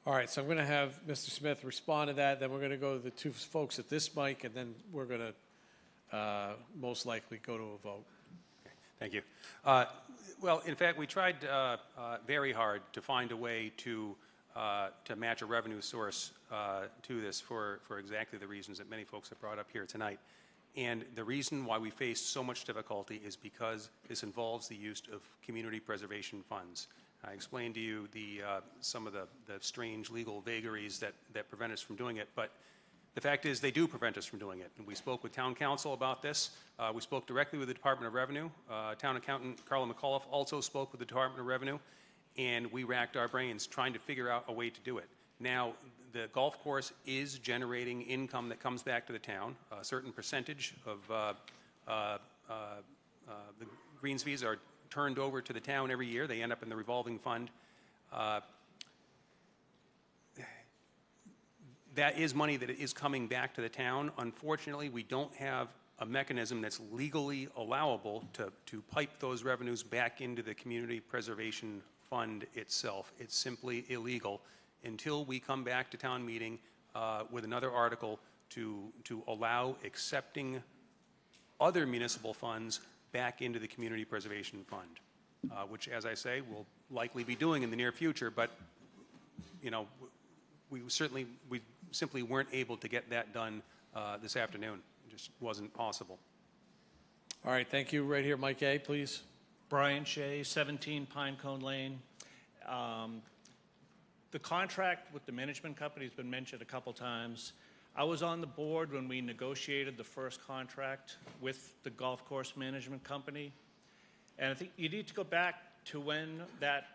All right, so I'm going to have Mr. Smith respond to that, then we're going to go to the two folks at this mic, and then we're going to most likely go to a vote. Okay, thank you. Well, in fact, we tried very hard to find a way to match a revenue source to this for exactly the reasons that many folks have brought up here tonight. And the reason why we face so much difficulty is because this involves the use of community preservation funds. I explained to you some of the strange legal vagaries that prevent us from doing it, but the fact is they do prevent us from doing it. And we spoke with town council about this. We spoke directly with the Department of Revenue. Town accountant Carla McAuliffe also spoke with the Department of Revenue, and we racked our brains trying to figure out a way to do it. Now, the golf course is generating income that comes back to the town. A certain percentage of the greens fees are turned over to the town every year. They end up in the revolving fund. That is money that is coming back to the town. Unfortunately, we don't have a mechanism that's legally allowable to pipe those revenues back into the community preservation fund itself. It's simply illegal until we come back to town meeting with another article to allow accepting other municipal funds back into the community preservation fund, which, as I say, we'll likely be doing in the near future, but you know, we simply weren't able to get that done this afternoon. It just wasn't possible. All right, thank you. Right here, Mike A., please. Brian Shea, 17 Pinecone Lane. The contract with the management company has been mentioned a couple times. I was on the board when we negotiated the first contract with the golf course management company. And I think you need to go back to when that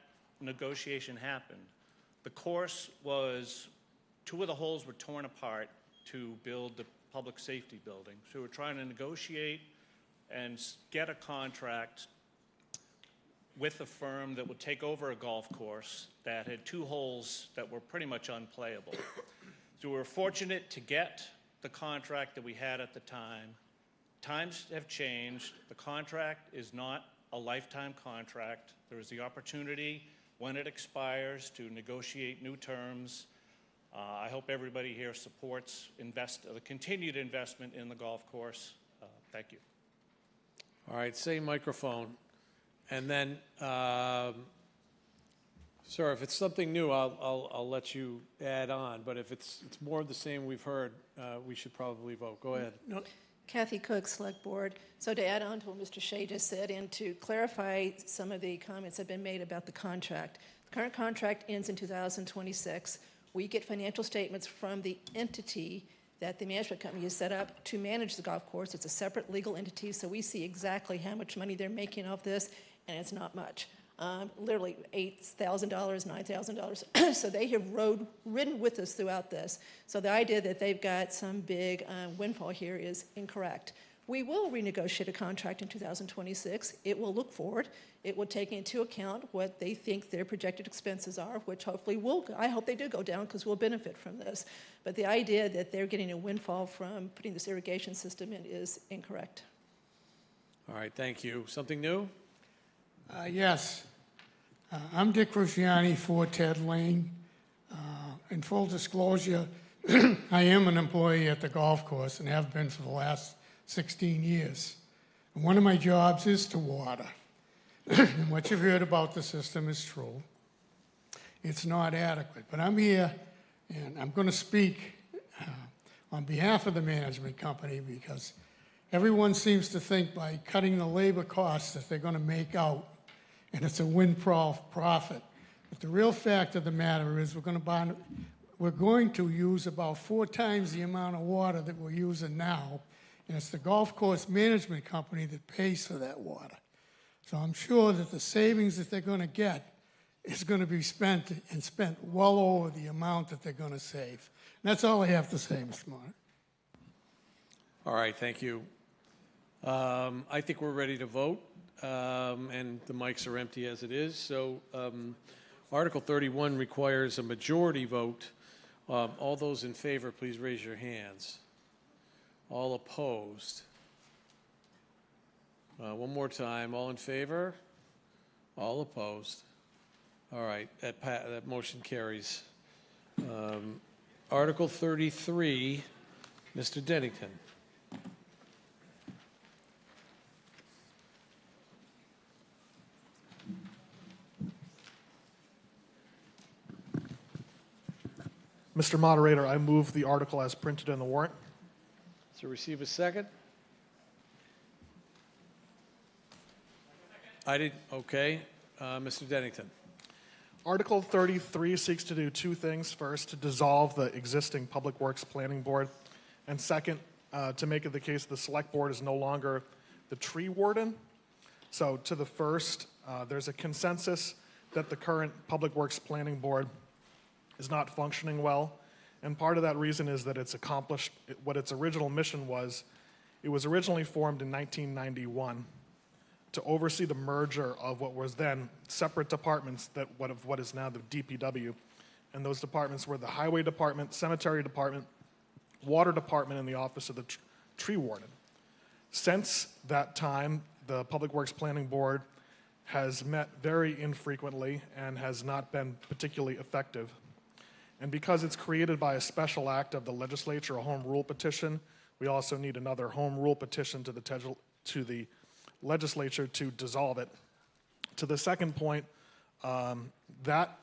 negotiation happened. The course was, 2 of the holes were torn apart to build the public safety building. So we're trying to negotiate and get a contract with a firm that would take over a golf course that had 2 holes that were pretty much unplayable. So we were fortunate to get the contract that we had at the time. Times have changed. The contract is not a lifetime contract. There is the opportunity when it expires to negotiate new terms. I hope everybody here supports the continued investment in the golf course. Thank you. All right, same microphone. And then, sir, if it's something new, I'll let you add on. But if it's more of the same we've heard, we should probably vote. Go ahead. No. Kathy Cook, Select Board. So to add on to what Mr. Shea just said and to clarify some of the comments that have been made about the contract. The current contract ends in 2026. We get financial statements from the entity that the management company has set up to manage the golf course. It's a separate legal entity, so we see exactly how much money they're making off this, and it's not much. Literally $8,000, $9,000. So they have ridden with us throughout this. So the idea that they've got some big windfall here is incorrect. We will renegotiate a contract in 2026. It will look forward. It will take into account what they think their projected expenses are, which hopefully I hope they do go down because we'll benefit from this. But the idea that they're getting a windfall from putting this irrigation system in is incorrect. All right, thank you. Something new? Yes. I'm Dick Cruciani, 4 Ted Lane. In full disclosure, I am an employee at the golf course and have been for the last 16 years. And one of my jobs is to water. And what you've heard about the system is true. It's not adequate. But I'm here, and I'm going to speak on behalf of the management company because everyone seems to think by cutting the labor costs that they're going to make out, and it's a profit. But the real fact of the matter is we're going to use about 4 times the amount of water that we're using now, and it's the golf course management company that pays for that water. So I'm sure that the savings that they're going to get is going to be spent well over the amount that they're going to save. And that's all I have to say, Mr. Martin. All right, thank you. I think we're ready to vote, and the mics are empty as it is. So Article 31 requires a majority vote. All those in favor, please raise your hands. All opposed? One more time. All in favor? All opposed? All right, that motion carries. Article 33, Mr. Dennington. Mr. Moderator, I move the article as printed in the warrant. To receive a second? I did, okay. Mr. Dennington. Article 33 seeks to do two things. First, to dissolve the existing Public Works Planning Board. And second, to make it the case the Select Board is no longer the tree warden. So to the first, there's a consensus that the current Public Works Planning Board is not functioning well. And part of that reason is that it's accomplished what its original mission was. It was originally formed in 1991 to oversee the merger of what was then separate departments that what is now the DPW. And those departments were the Highway Department, Cemetery Department, Water Department, and the Office of the Tree Warden. Since that time, the Public Works Planning Board has met very infrequently and has not been particularly effective. And because it's created by a special act of the legislature, a home rule petition, we also need another home rule petition to the legislature to dissolve it. To the second point, that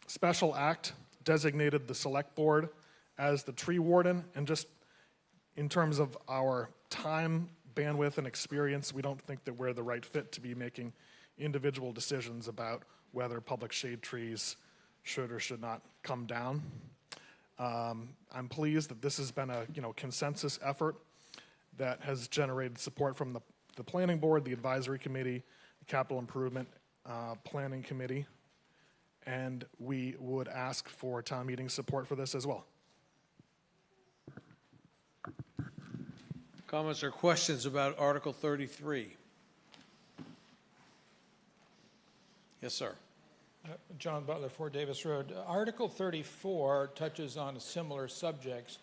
special act designated the select board as the tree warden, and just in terms of our time, bandwidth, and experience, we don't think that we're the right fit to be making individual decisions about whether public shade trees should or should not come down. I'm pleased that this has been a consensus effort that has generated support from the planning board, the advisory committee, the capital improvement planning committee, and we would ask for town meeting support for this as well. Comments or questions about Article 33? Yes, sir. John Butler, 4 Davis Road. Article 34 touches on similar subjects,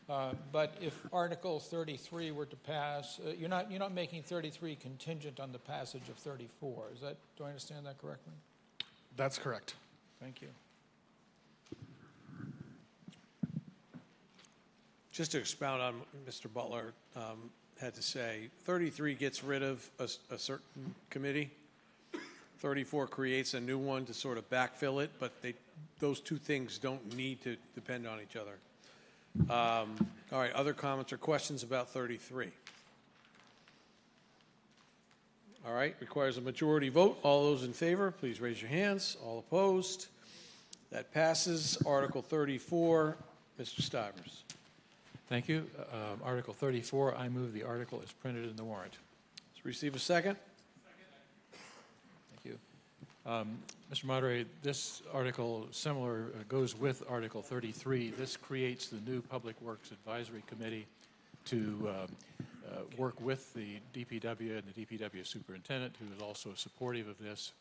but if Article 33 were to pass, you're not making 33 contingent on the passage of 34. Do I understand that correctly? That's correct. Thank you. Just to expound on what Mr. Butler had to say, 33 gets rid of a certain committee. 34 creates a new one to sort of backfill it, but those two things don't need to depend on each other. All right, other comments or questions about 33? All right, requires a majority vote. All those in favor, please raise your hands. All opposed? That passes. Article 34, Mr. Stivers. Thank you. Article 34, I move the article as printed in the warrant. Let's receive a second. Thank you. Mr. Moderator, this article goes with Article 33. This creates the new Public Works Advisory Committee to work with the DPW and the DPW superintendent, who is also supportive of this,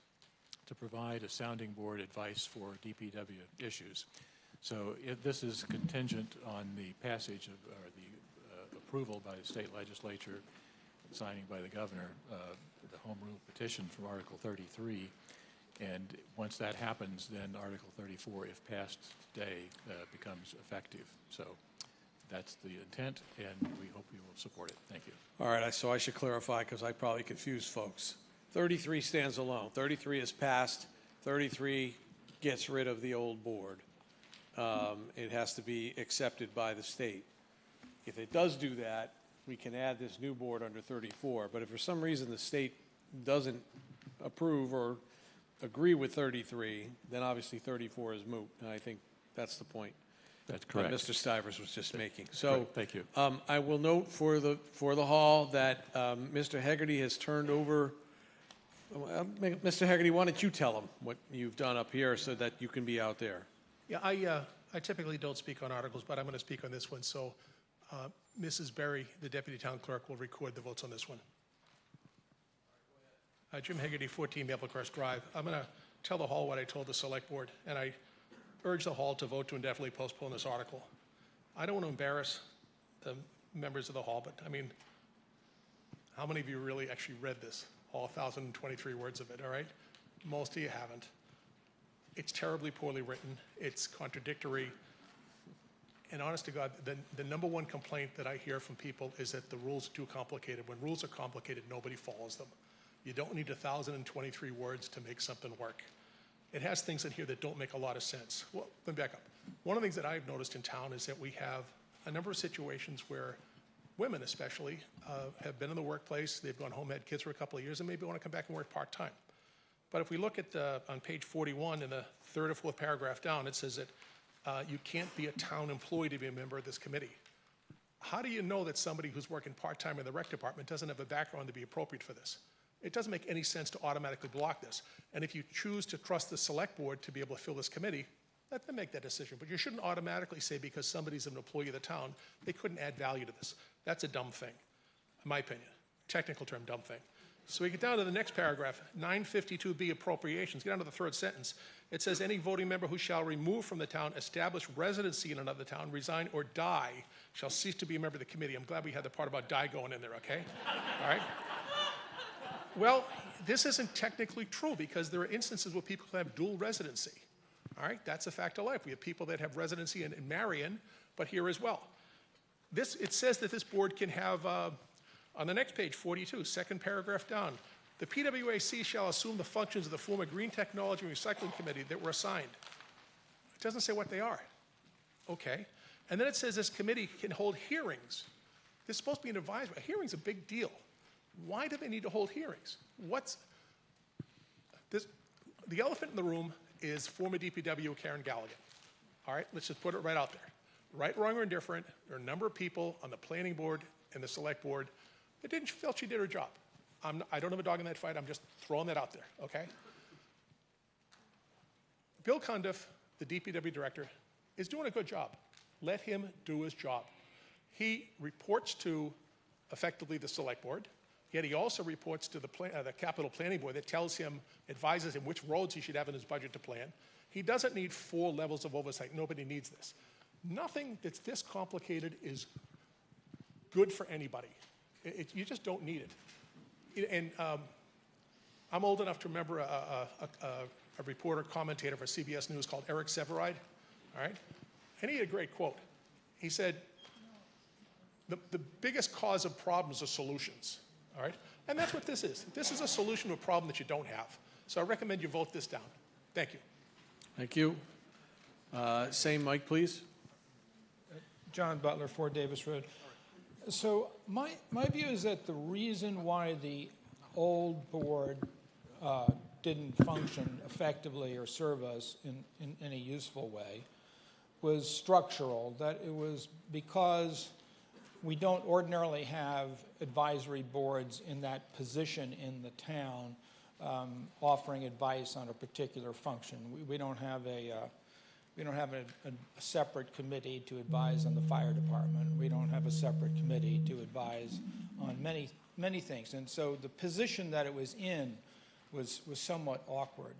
to provide a sounding board advice for DPW issues. So this is contingent on the passage of, or the approval by the state legislature, signing by the governor, the home rule petition from Article 33. And once that happens, then Article 34, if passed today, becomes effective. So that's the intent, and we hope you will support it. Thank you. All right, so I should clarify because I probably confused folks. 33 stands alone. 33 is passed. 33 gets rid of the old board. It has to be accepted by the state. If it does do that, we can add this new board under 34. But if for some reason the state doesn't approve or agree with 33, then obviously 34 is moot. And I think that's the point That's correct. that Mr. Stivers was just making. So Thank you. I will note for the hall that Mr. Hegarty has turned over. Mr. Hegarty, why don't you tell him what you've done up here so that you can be out there? Yeah, I typically don't speak on articles, but I'm going to speak on this one. So Mrs. Berry, the Deputy Town Clerk, will record the votes on this one. Jim Hegarty, 14 Maple Crest Drive. I'm going to tell the hall what I told the Select Board, and I urge the hall to vote to indefinitely postpone this article. I don't want to embarrass the members of the hall, but I mean, how many of you really actually read this, all 1,023 words of it, all right? Most of you haven't. It's terribly poorly written. It's contradictory. And honest to God, the number one complaint that I hear from people is that the rules are too complicated. When rules are complicated, nobody follows them. You don't need 1,023 words to make something work. It has things in here that don't make a lot of sense. Well, let me back up. One of the things that I've noticed in town is that we have a number of situations where women especially have been in the workplace, they've gone home, had kids for a couple of years, and maybe want to come back and work part-time. But if we look at on page 41 in the third or fourth paragraph down, it says that you can't be a town employee to be a member of this committee. How do you know that somebody who's working part-time in the rec department doesn't have a background to be appropriate for this? It doesn't make any sense to automatically block this. And if you choose to trust the select board to be able to fill this committee, let them make that decision. But you shouldn't automatically say because somebody's an employee of the town, they couldn't add value to this. That's a dumb thing, in my opinion. Technical term, dumb thing. So we get down to the next paragraph, 952B appropriations. Get down to the third sentence. It says any voting member who shall remove from the town, establish residency in another town, resign, or die shall cease to be a member of the committee. I'm glad we had the part about die going in there, okay? All right? Well, this isn't technically true because there are instances where people have dual residency. All right, that's a fact of life. We have people that have residency in Marion, but here as well. It says that this board can have, on the next page, 42, second paragraph down, the PWAC shall assume the functions of the former Green Technology and Recycling Committee that were assigned. It doesn't say what they are. Okay. And then it says this committee can hold hearings. This is supposed to be an advisory. A hearing's a big deal. Why do they need to hold hearings? The elephant in the room is former DPW Karen Galligan. All right, let's just put it right out there. Right, wrong, or indifferent, there are a number of people on the planning board and the select board that didn't feel she did her job. I don't have a dog in that fight, I'm just throwing that out there, okay? Bill Cundiff, the DPW director, is doing a good job. Let him do his job. He reports to, effectively, the select board. Yet he also reports to the capital planning board that tells him, advises him which roads he should have in his budget to plan. He doesn't need 4 levels of oversight. Nobody needs this. Nothing that's this complicated is good for anybody. You just don't need it. And I'm old enough to remember a reporter, commentator for CBS News called Eric Severide, all right? And he had a great quote. He said, the biggest cause of problems are solutions. All right? And that's what this is. This is a solution to a problem that you don't have. So I recommend you vote this down. Thank you. Thank you. Same mic, please. John Butler, 4 Davis Road. So my view is that the reason why the old board didn't function effectively or serve us in any useful way was structural, that it was because we don't ordinarily have advisory boards in that position in the town offering advice on a particular function. We don't have a separate committee to advise on the fire department. We don't have a separate committee to advise on many things. And so the position that it was in was somewhat awkward,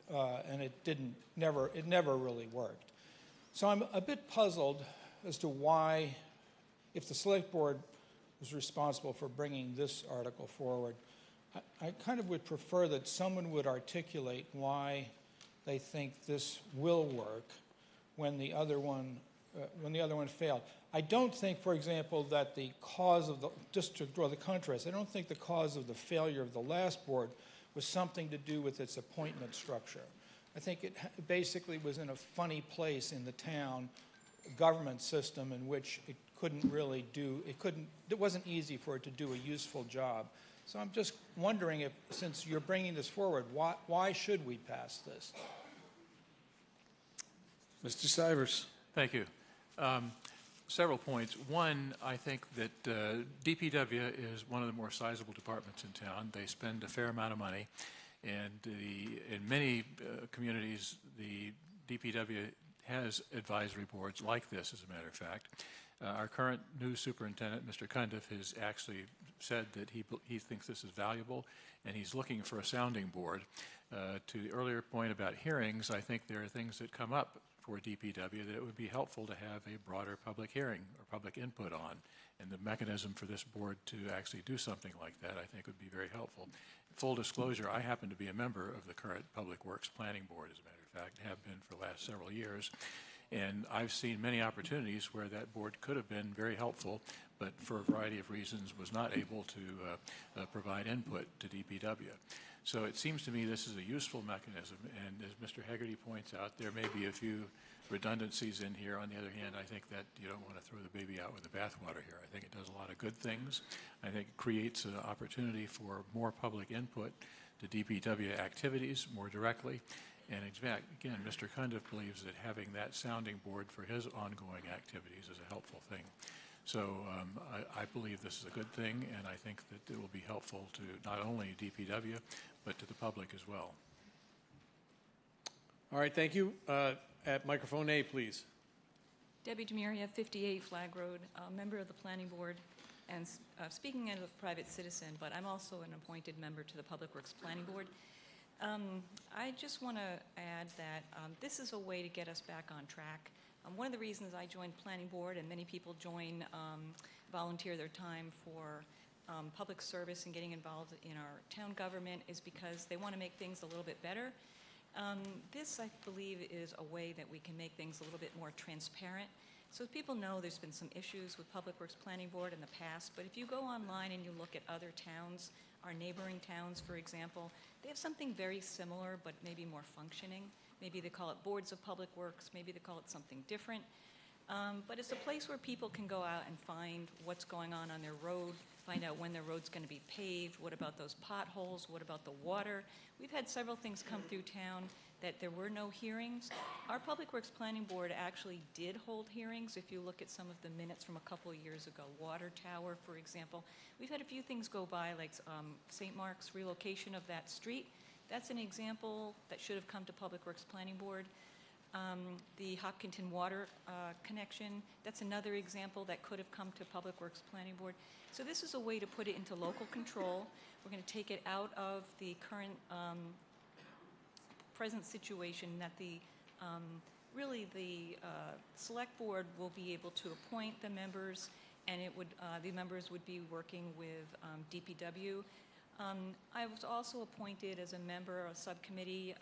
and it never really worked. So I'm a bit puzzled as to why, if the select board was responsible for bringing this article forward, I kind of would prefer that someone would articulate why they think this will work when the other one failed. I don't think, for example, that the cause of just to draw the contrast, I don't think the cause of the failure of the last board was something to do with its appointment structure. I think it basically was in a funny place in the town government system in which it wasn't easy for it to do a useful job. So I'm just wondering if, since you're bringing this forward, why should we pass this? Mr. Stivers. Thank you. Several points. One, I think that DPW is one of the more sizable departments in town. They spend a fair amount of money, and in many communities, the DPW has advisory boards like this, as a matter of fact. Our current new superintendent, Mr. Cundiff, has actually said that he thinks this is valuable, and he's looking for a sounding board. To the earlier point about hearings, I think there are things that come up for DPW that it would be helpful to have a broader public hearing or public input on. And the mechanism for this board to actually do something like that, I think, would be very helpful. Full disclosure, I happen to be a member of the current Public Works Planning Board, as a matter of fact, have been for the last several years. And I've seen many opportunities where that board could have been very helpful, but for a variety of reasons was not able to provide input to DPW. So it seems to me this is a useful mechanism, and as Mr. Hegarty points out, there may be a few redundancies in here. On the other hand, I think that you don't want to throw the baby out with the bathwater here. I think it does a lot of good things. I think it creates an opportunity for more public input to DPW activities more directly. And in fact, again, Mr. Cundiff believes that having that sounding board for his ongoing activities is a helpful thing. So I believe this is a good thing, and I think that it will be helpful to not only DPW, but to the public as well. All right, thank you. At microphone A, please. Debbie Demiria, 58 Flag Road, a member of the Planning Board, and speaking as a private citizen, but I'm also an appointed member to the Public Works Planning Board. I just want to add that this is a way to get us back on track. One of the reasons I joined Planning Board, and many people volunteer their time for public service and getting involved in our town government, is because they want to make things a little bit better. This, I believe, is a way that we can make things a little bit more transparent. So as people know, there's been some issues with Public Works Planning Board in the past, but if you go online and you look at other towns, our neighboring towns, for example, they have something very similar, but maybe more functioning. Maybe they call it Boards of Public Works, maybe they call it something different. But it's a place where people can go out and find what's going on their road, find out when their road's going to be paved, what about those potholes, what about the water. We've had several things come through town that there were no hearings. Our Public Works Planning Board actually did hold hearings. If you look at some of the minutes from a couple of years ago, Water Tower, for example. We've had a few things go by, like St. Mark's relocation of that street. That's an example that should have come to Public Works Planning Board. The Hopkinton water connection, that's another example that could have come to Public Works Planning Board. So this is a way to put it into local control. We're going to take it out of the current present situation that really the select board will be able to appoint the members, and the members would be working with DPW. I was also appointed as a member of a subcommittee,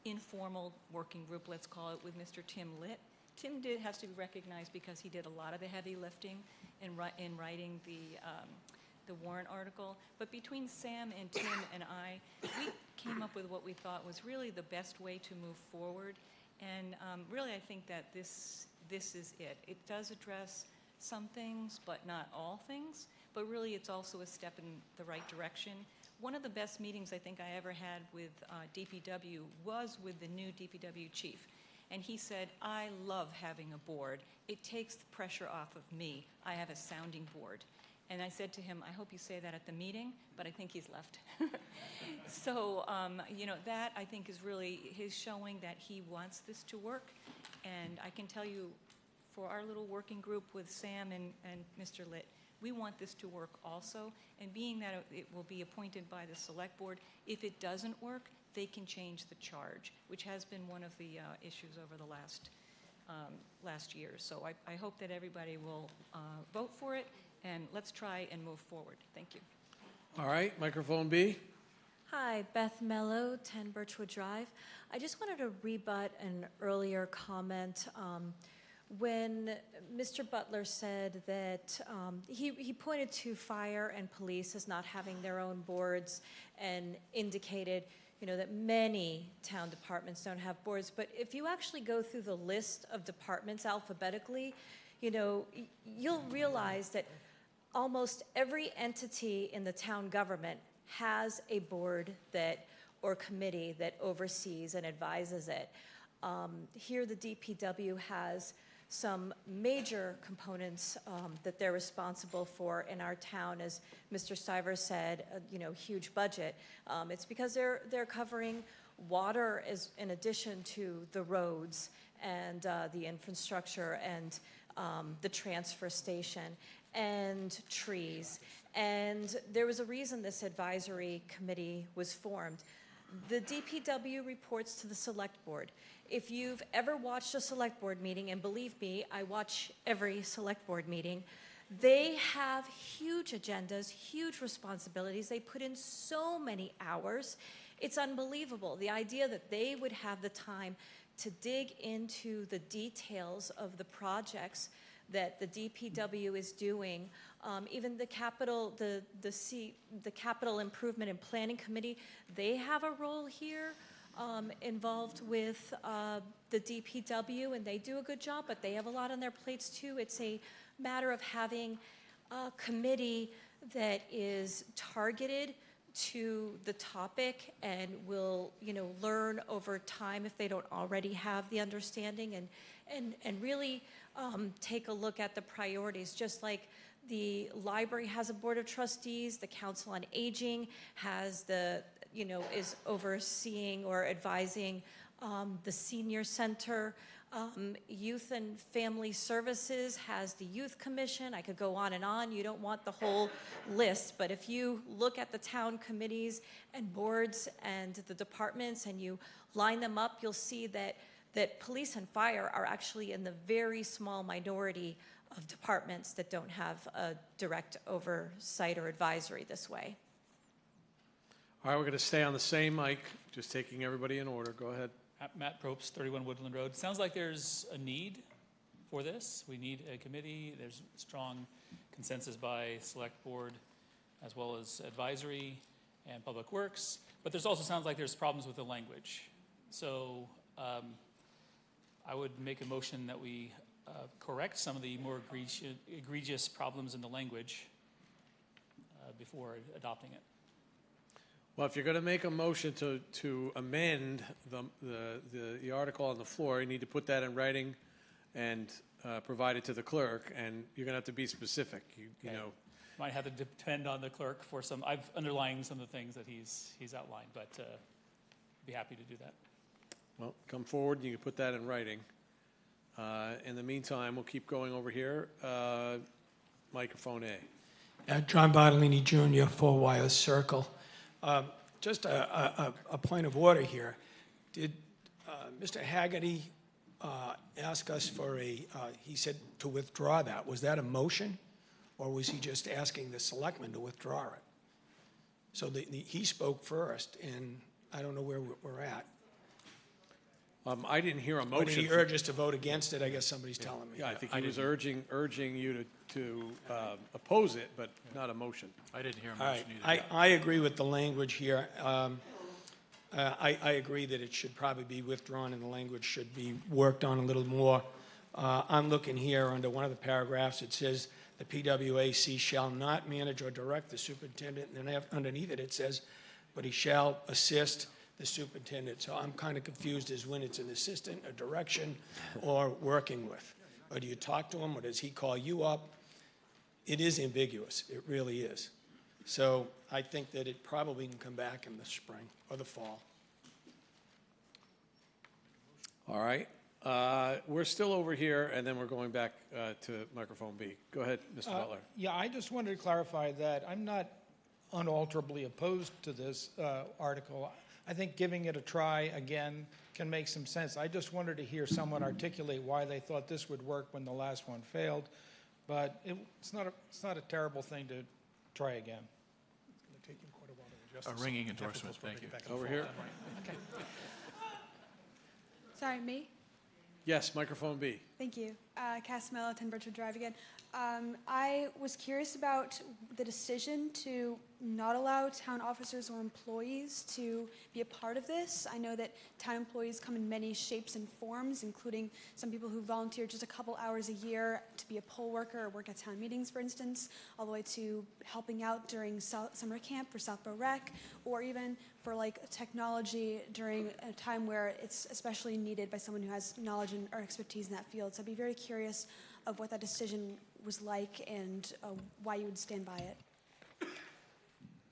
informal working group, let's call it, with Mr. Tim Litt. Tim has to be recognized because he did a lot of the heavy lifting in writing the warrant article. But between Sam and Tim and I, we came up with what we thought was really the best way to move forward. And really, I think that this is it. It does address some things, but not all things. But really, it's also a step in the right direction. One of the best meetings I think I ever had with DPW was with the new DPW chief. And he said, I love having a board. It takes the pressure off of me. I have a sounding board. And I said to him, I hope you say that at the meeting, but I think he's left. So, that I think is really his showing that he wants this to work. And I can tell you, for our little working group with Sam and Mr. Litt, we want this to work also. And being that it will be appointed by the select board, if it doesn't work, they can change the charge, which has been one of the issues over the last year. So I hope that everybody will vote for it, and let's try and move forward. Thank you. All right, microphone B. Hi, Beth Mello, 10 Birchwood Drive. I just wanted to rebut an earlier comment. When Mr. Butler said that he pointed to fire and police as not having their own boards and indicated, that many town departments don't have boards. But if you actually go through the list of departments alphabetically, you'll realize that almost every entity in the town government has a board or committee that oversees and advises it. Here, the DPW has some major components that they're responsible for in our town. As Mr. Stivers said, huge budget. It's because they're covering water in addition to the roads and the infrastructure and the transfer station and trees. And there was a reason this advisory committee was formed. The DPW reports to the select board. If you've ever watched a select board meeting, and believe me, I watch every select board meeting, they have huge agendas, huge responsibilities. They put in so many hours. It's unbelievable. The idea that they would have the time to dig into the details of the projects that the DPW is doing, even the capital improvement and planning committee, they have a role here involved with the DPW, and they do a good job, but they have a lot on their plates too. It's a matter of having a committee that is targeted to the topic and will, learn over time if they don't already have the understanding, and really take a look at the priorities. Just like the library has a board of trustees, the Council on Aging has is overseeing or advising the senior center. Youth and Family Services has the Youth Commission. I could go on and on. You don't want the whole list, but if you look at the town committees and boards and the departments and you line them up, you'll see that police and fire are actually in the very small minority of departments that don't have a direct oversight or advisory this way. All right, we're going to stay on the same mic, just taking everybody in order. Go ahead. Matt Probst, 31 Woodland Road. Sounds like there's a need for this. We need a committee. There's strong consensus by select board as well as advisory and public works. But there's also sounds like there's problems with the language. So I would make a motion that we correct some of the more egregious problems in the language before adopting it. Well, if you're going to make a motion to amend the article on the floor, you need to put that in writing and provide it to the clerk, and you're going to have to be specific. You know. Might have to depend on the clerk for some. I've underlined some of the things that he's outlined, but be happy to do that. Well, come forward and you can put that in writing. In the meantime, we'll keep going over here. Microphone A. John Bartolini Jr., 4 Wire Circle. Just a point of order here. Did Mr. Haggerty ask us for he said to withdraw that? Was that a motion, or was he just asking the selectmen to withdraw it? So he spoke first, and I don't know where we're at. I didn't hear a motion. When he urged us to vote against it, I guess somebody's telling me. Yeah, I think he was urging you to oppose it, but not a motion. I didn't hear a All motion right, either. I agree with the language here. I agree that it should probably be withdrawn and the language should be worked on a little more. I'm looking here under one of the paragraphs. It says the PWAC shall not manage or direct the superintendent, and then underneath it says, but he shall assist the superintendent. So I'm kind of confused as when it's an assistant, a direction, or working with. Or do you talk to him, or does he call you up? It is ambiguous. It really is. So I think that it probably can come back in the spring or the fall. All right. We're still over here, and then we're going back to microphone B. Go ahead, Mr. Butler. Yeah, I just wanted to clarify that I'm not unalterably opposed to this article. I think giving it a try again can make some sense. I just wanted to hear someone articulate why they thought this would work when the last one failed. But it's not a terrible thing to try again. It's going to take him quite a while to adjust. A ringing endorsement, thank you. Over here. Okay. Sorry, me? Yes, microphone B. Thank you. Cass Mello, 10 Birchwood Drive again. I was curious about the decision to not allow town officers or employees to be a part of this. I know that town employees come in many shapes and forms, including some people who volunteer just a couple hours a year to be a poll worker or work at town meetings, for instance, all the way to helping out during summer camp for Southborough Rec, or even for like technology during a time where it's especially needed by someone who has knowledge and or expertise in that field. So I'd be very curious of what that decision was like and why you would stand by it.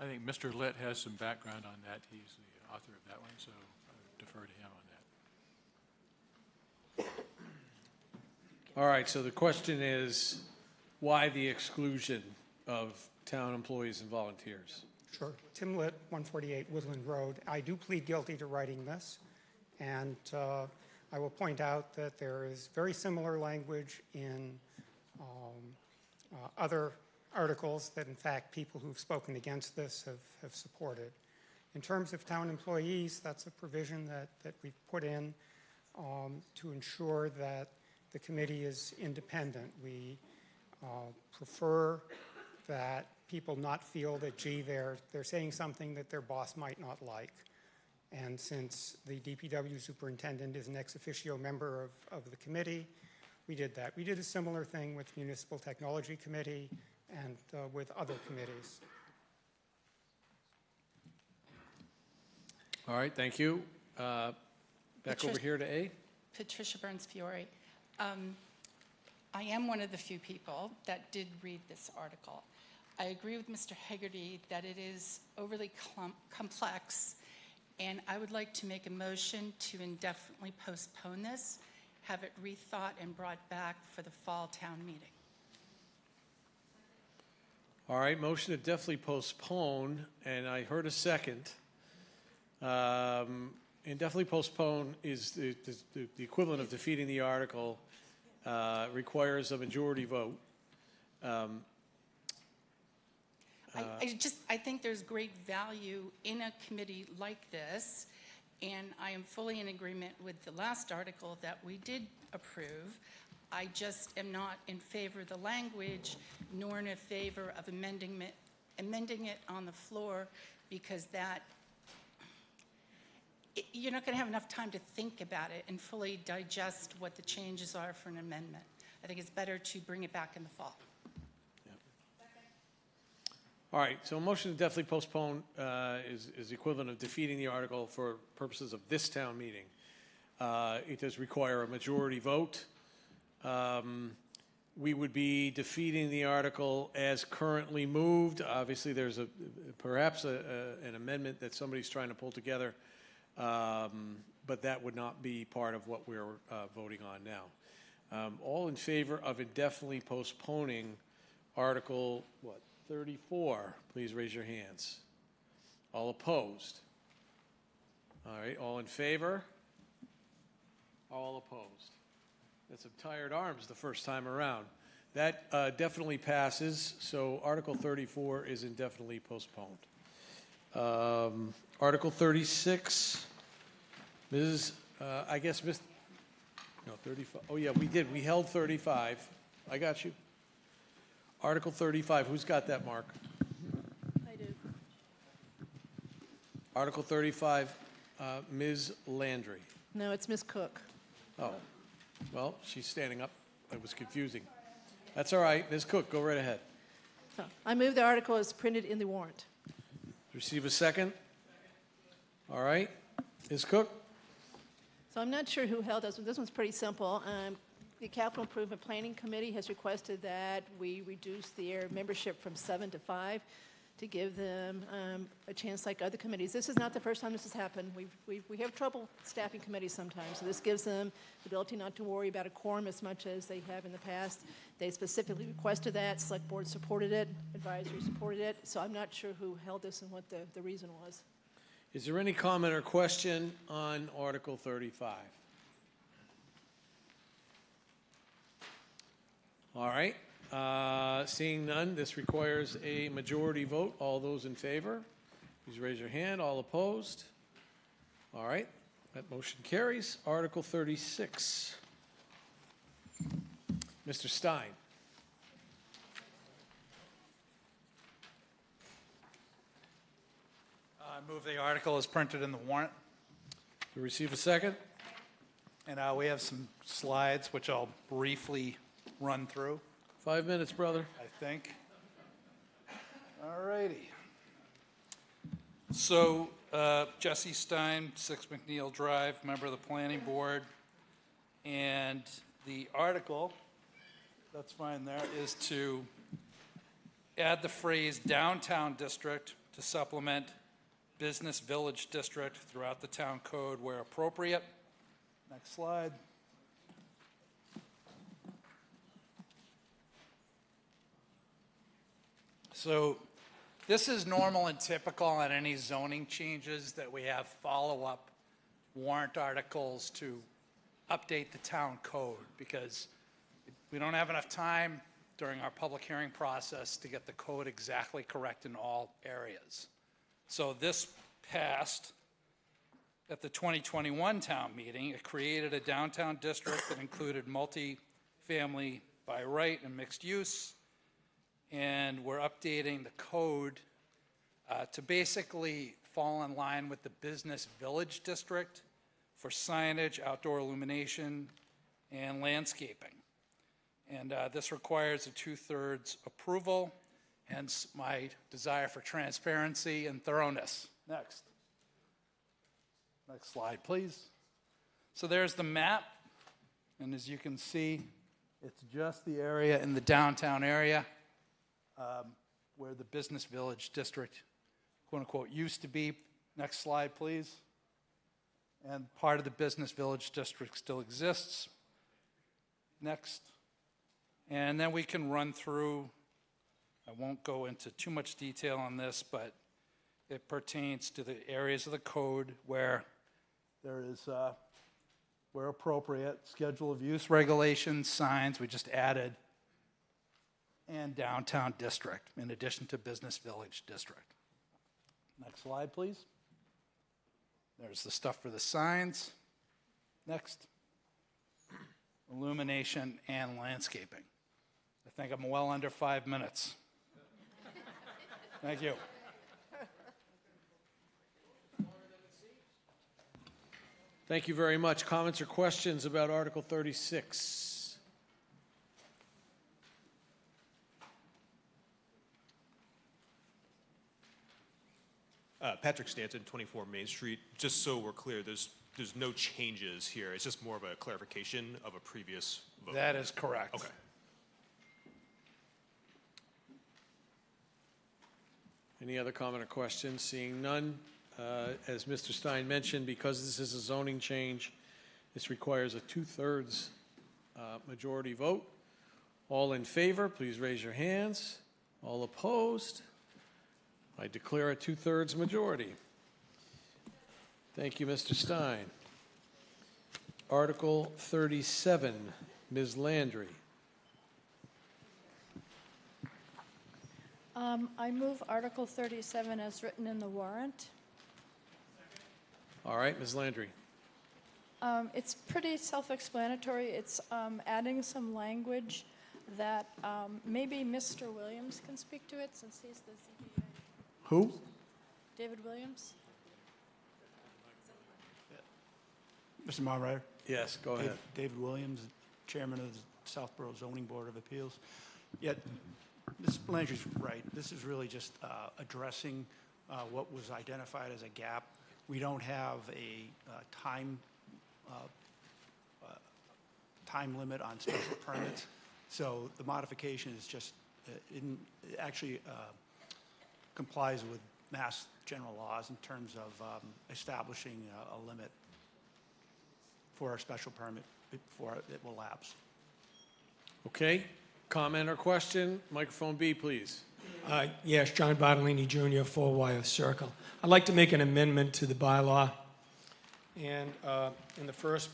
I think Mr. Litt has some background on that. He's the author of that one, so I would defer to him on that. All right, so the question is, why the exclusion of town employees and volunteers? Sure. Tim Litt, 148 Woodland Road. I do plead guilty to writing this, and I will point out that there is very similar language in other articles that, in fact, people who've spoken against this have supported. In terms of town employees, that's a provision that we've put in to ensure that the committee is independent. We prefer that people not feel that, gee, they're saying something that their boss might not like. And since the DPW superintendent is an ex officio member of the committee, we did that. We did a similar thing with Municipal Technology Committee and with other committees. All right, thank you. Back over here to A. Patricia Burns-Fiore. I am one of the few people that did read this article. I agree with Mr. Hegarty that it is overly complex, and I would like to make a motion to indefinitely postpone this, have it rethought and brought back for the fall town meeting. All right, motion to definitely postpone, and I heard a second. Indefinitely postpone is the equivalent of defeating the article, requires a majority vote. I think there's great value in a committee like this, and I am fully in agreement with the last article that we did approve. I just am not in favor of the language, nor in favor of amending it on the floor, because you're not going to have enough time to think about it and fully digest what the changes are for an amendment. I think it's better to bring it back in the fall. All right, so a motion to definitely postpone is equivalent of defeating the article for purposes of this town meeting. It does require a majority vote. We would be defeating the article as currently moved. Obviously, there's perhaps an amendment that somebody's trying to pull together, but that would not be part of what we're voting on now. All in favor of indefinitely postponing Article, 34, please raise your hands. All opposed? All right, all in favor? All opposed? That's some tired arms the first time around. That definitely passes, so Article 34 is indefinitely postponed. Article 36, Ms., I guess, Ms., no, 35, oh yeah, we did, we held 35. I got you. Article 35, who's got that, Mark? I do. Article 35, Ms. Landry. No, it's Ms. Cook. Oh, well, she's standing up. It was confusing. That's all right. Ms. Cook, go right ahead. So, I move the article as printed in the warrant. Receive a second. All right. Ms. Cook? So I'm not sure who held this one. This one's pretty simple. The Capital Improvement Planning Committee has requested that we reduce their membership from 7 to 5 to give them a chance like other committees. This is not the first time this has happened. We have trouble staffing committees sometimes, so this gives them the ability not to worry about a quorum as much as they have in the past. They specifically requested that. Select Board supported it. Advisory supported it. So I'm not sure who held this and what the reason was. Is there any comment or question on Article 35? All right. Seeing none, this requires a majority vote. All those in favor, please raise your hand. All opposed? All right. That motion carries. Article 36. Mr. Stein. I move the article is printed in the warrant. To receive a second. And we have some slides which I'll briefly run through. 5 minutes, brother. I think. All righty. So Jesse Stein, 6 McNeil Drive, member of the Planning Board. And the article, that's fine there, is to add the phrase downtown district to supplement business village district throughout the town code where appropriate. Next slide. So this is normal and typical on any zoning changes that we have follow-up warrant articles to update the town code because we don't have enough time during our public hearing process to get the code exactly correct in all areas. So this passed at the 2021 town meeting. It created a downtown district that included multi-family by right and mixed use. And we're updating the code to basically fall in line with the business village district for signage, outdoor illumination, and landscaping. And this requires a 2/3 approval, hence my desire for transparency and thoroughness. Next. Next slide, please. So there's the map, and as you can see, it's just the area in the downtown area where the business village district, quote unquote, used to be. Next slide, please. And part of the business village district still exists. Next. And then we can run through, I won't go into too much detail on this, but it pertains to the areas of the code where there is, where appropriate, schedule of use regulations, signs, we just added, and downtown district, in addition to business village district. Next slide, please. There's the stuff for the signs. Next. Illumination and landscaping. I think I'm well under 5 minutes. Thank you. Thank you very much. Comments or questions about Article 36? Patrick Stanton, 24 Main Street. Just so we're clear, there's no changes here. It's just more of a clarification of a previous vote. That is correct. Okay. Any other comment or questions? Seeing none, as Mr. Stein mentioned, because this is a zoning change, this requires a 2/3 majority vote. All in favor, please raise your hands. All opposed? I declare a 2/3 majority. Thank you, Mr. Stein. Article 37, Ms. Landry. I move Article 37 as written in the warrant. All right, Ms. Landry. It's pretty self-explanatory. It's adding some language that maybe Mr. Williams can speak to it since he's the ZBA. Who? David Williams? Mr. Moderator? Yes, go ahead. David Williams, Chairman of the Southborough Zoning Board of Appeals. Yet, Ms. Landry's right. This is really just addressing what was identified as a gap. We don't have a time limit on special permits, so the modification is just it actually complies with Mass general laws in terms of establishing a limit for a special permit before it will lapse. Okay. Comment or question? Microphone B, please. Yes, John Bartolini Jr., 4 Wyeth Circle. I'd like to make an amendment to the bylaw. And in the first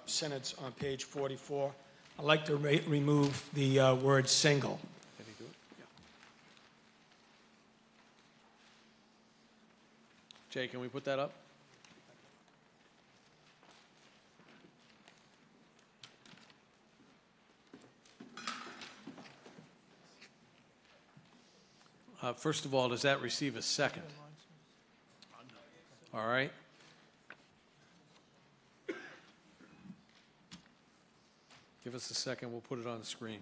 sentence on page 44, I'd like to remove the word single. Can he do it? Yeah. Jay, can we put that up? First of all, does that receive a second? All right. Give us a second. We'll put it on the screen.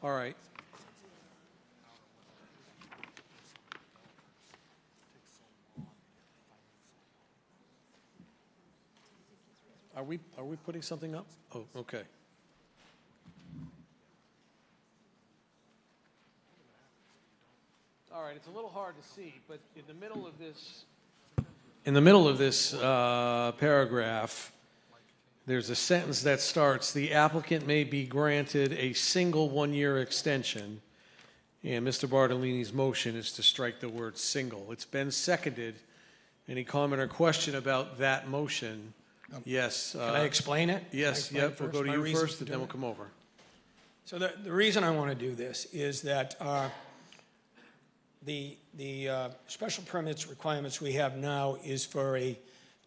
All right. Are we putting something up? Oh, okay. All right, it's a little hard to see, but in the middle of this paragraph, there's a sentence that starts, "The applicant may be granted a single one-year extension," and Mr. Bartolini's motion is to strike the word "single." It's been seconded. Any comment or question about that motion? Yes. Can I explain it? Yes, Can I explain yep, we'll go to my you reasons first, for and then we'll doing come over. So the reason I want to do this is that the special permits requirements we have now is for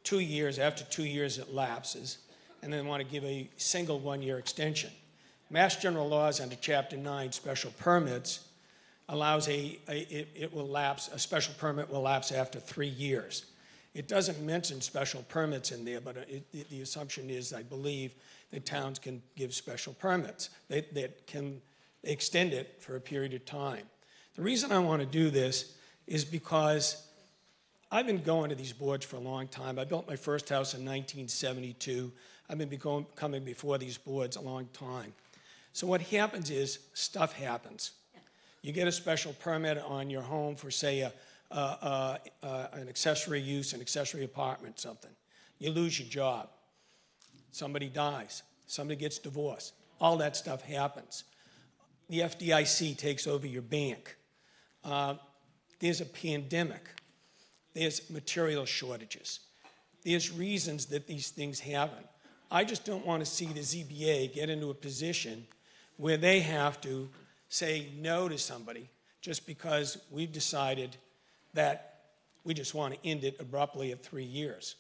2 years. After 2 years, it lapses, and then want to give a single one-year extension. Mass General Laws under Chapter 9 special permits allows it will lapse. A special permit will lapse after 3 years. It doesn't mention special permits in there, but the assumption is, I believe, that towns can give special permits that can extend it for a period of time. The reason I want to do this is because I've been going to these boards for a long time. I built my first house in 1972. I've been coming before these boards a long time. So what happens is stuff happens. You get a special permit on your home for, say, an accessory use, an accessory apartment, something. You lose your job. Somebody dies. Somebody gets divorced. All that stuff happens. The FDIC takes over your bank. There's a pandemic. There's material shortages. There's reasons that these things happen. I just don't want to see the ZBA get into a position where they have to say no to somebody just because we've decided that we just want to end it abruptly at 3 years.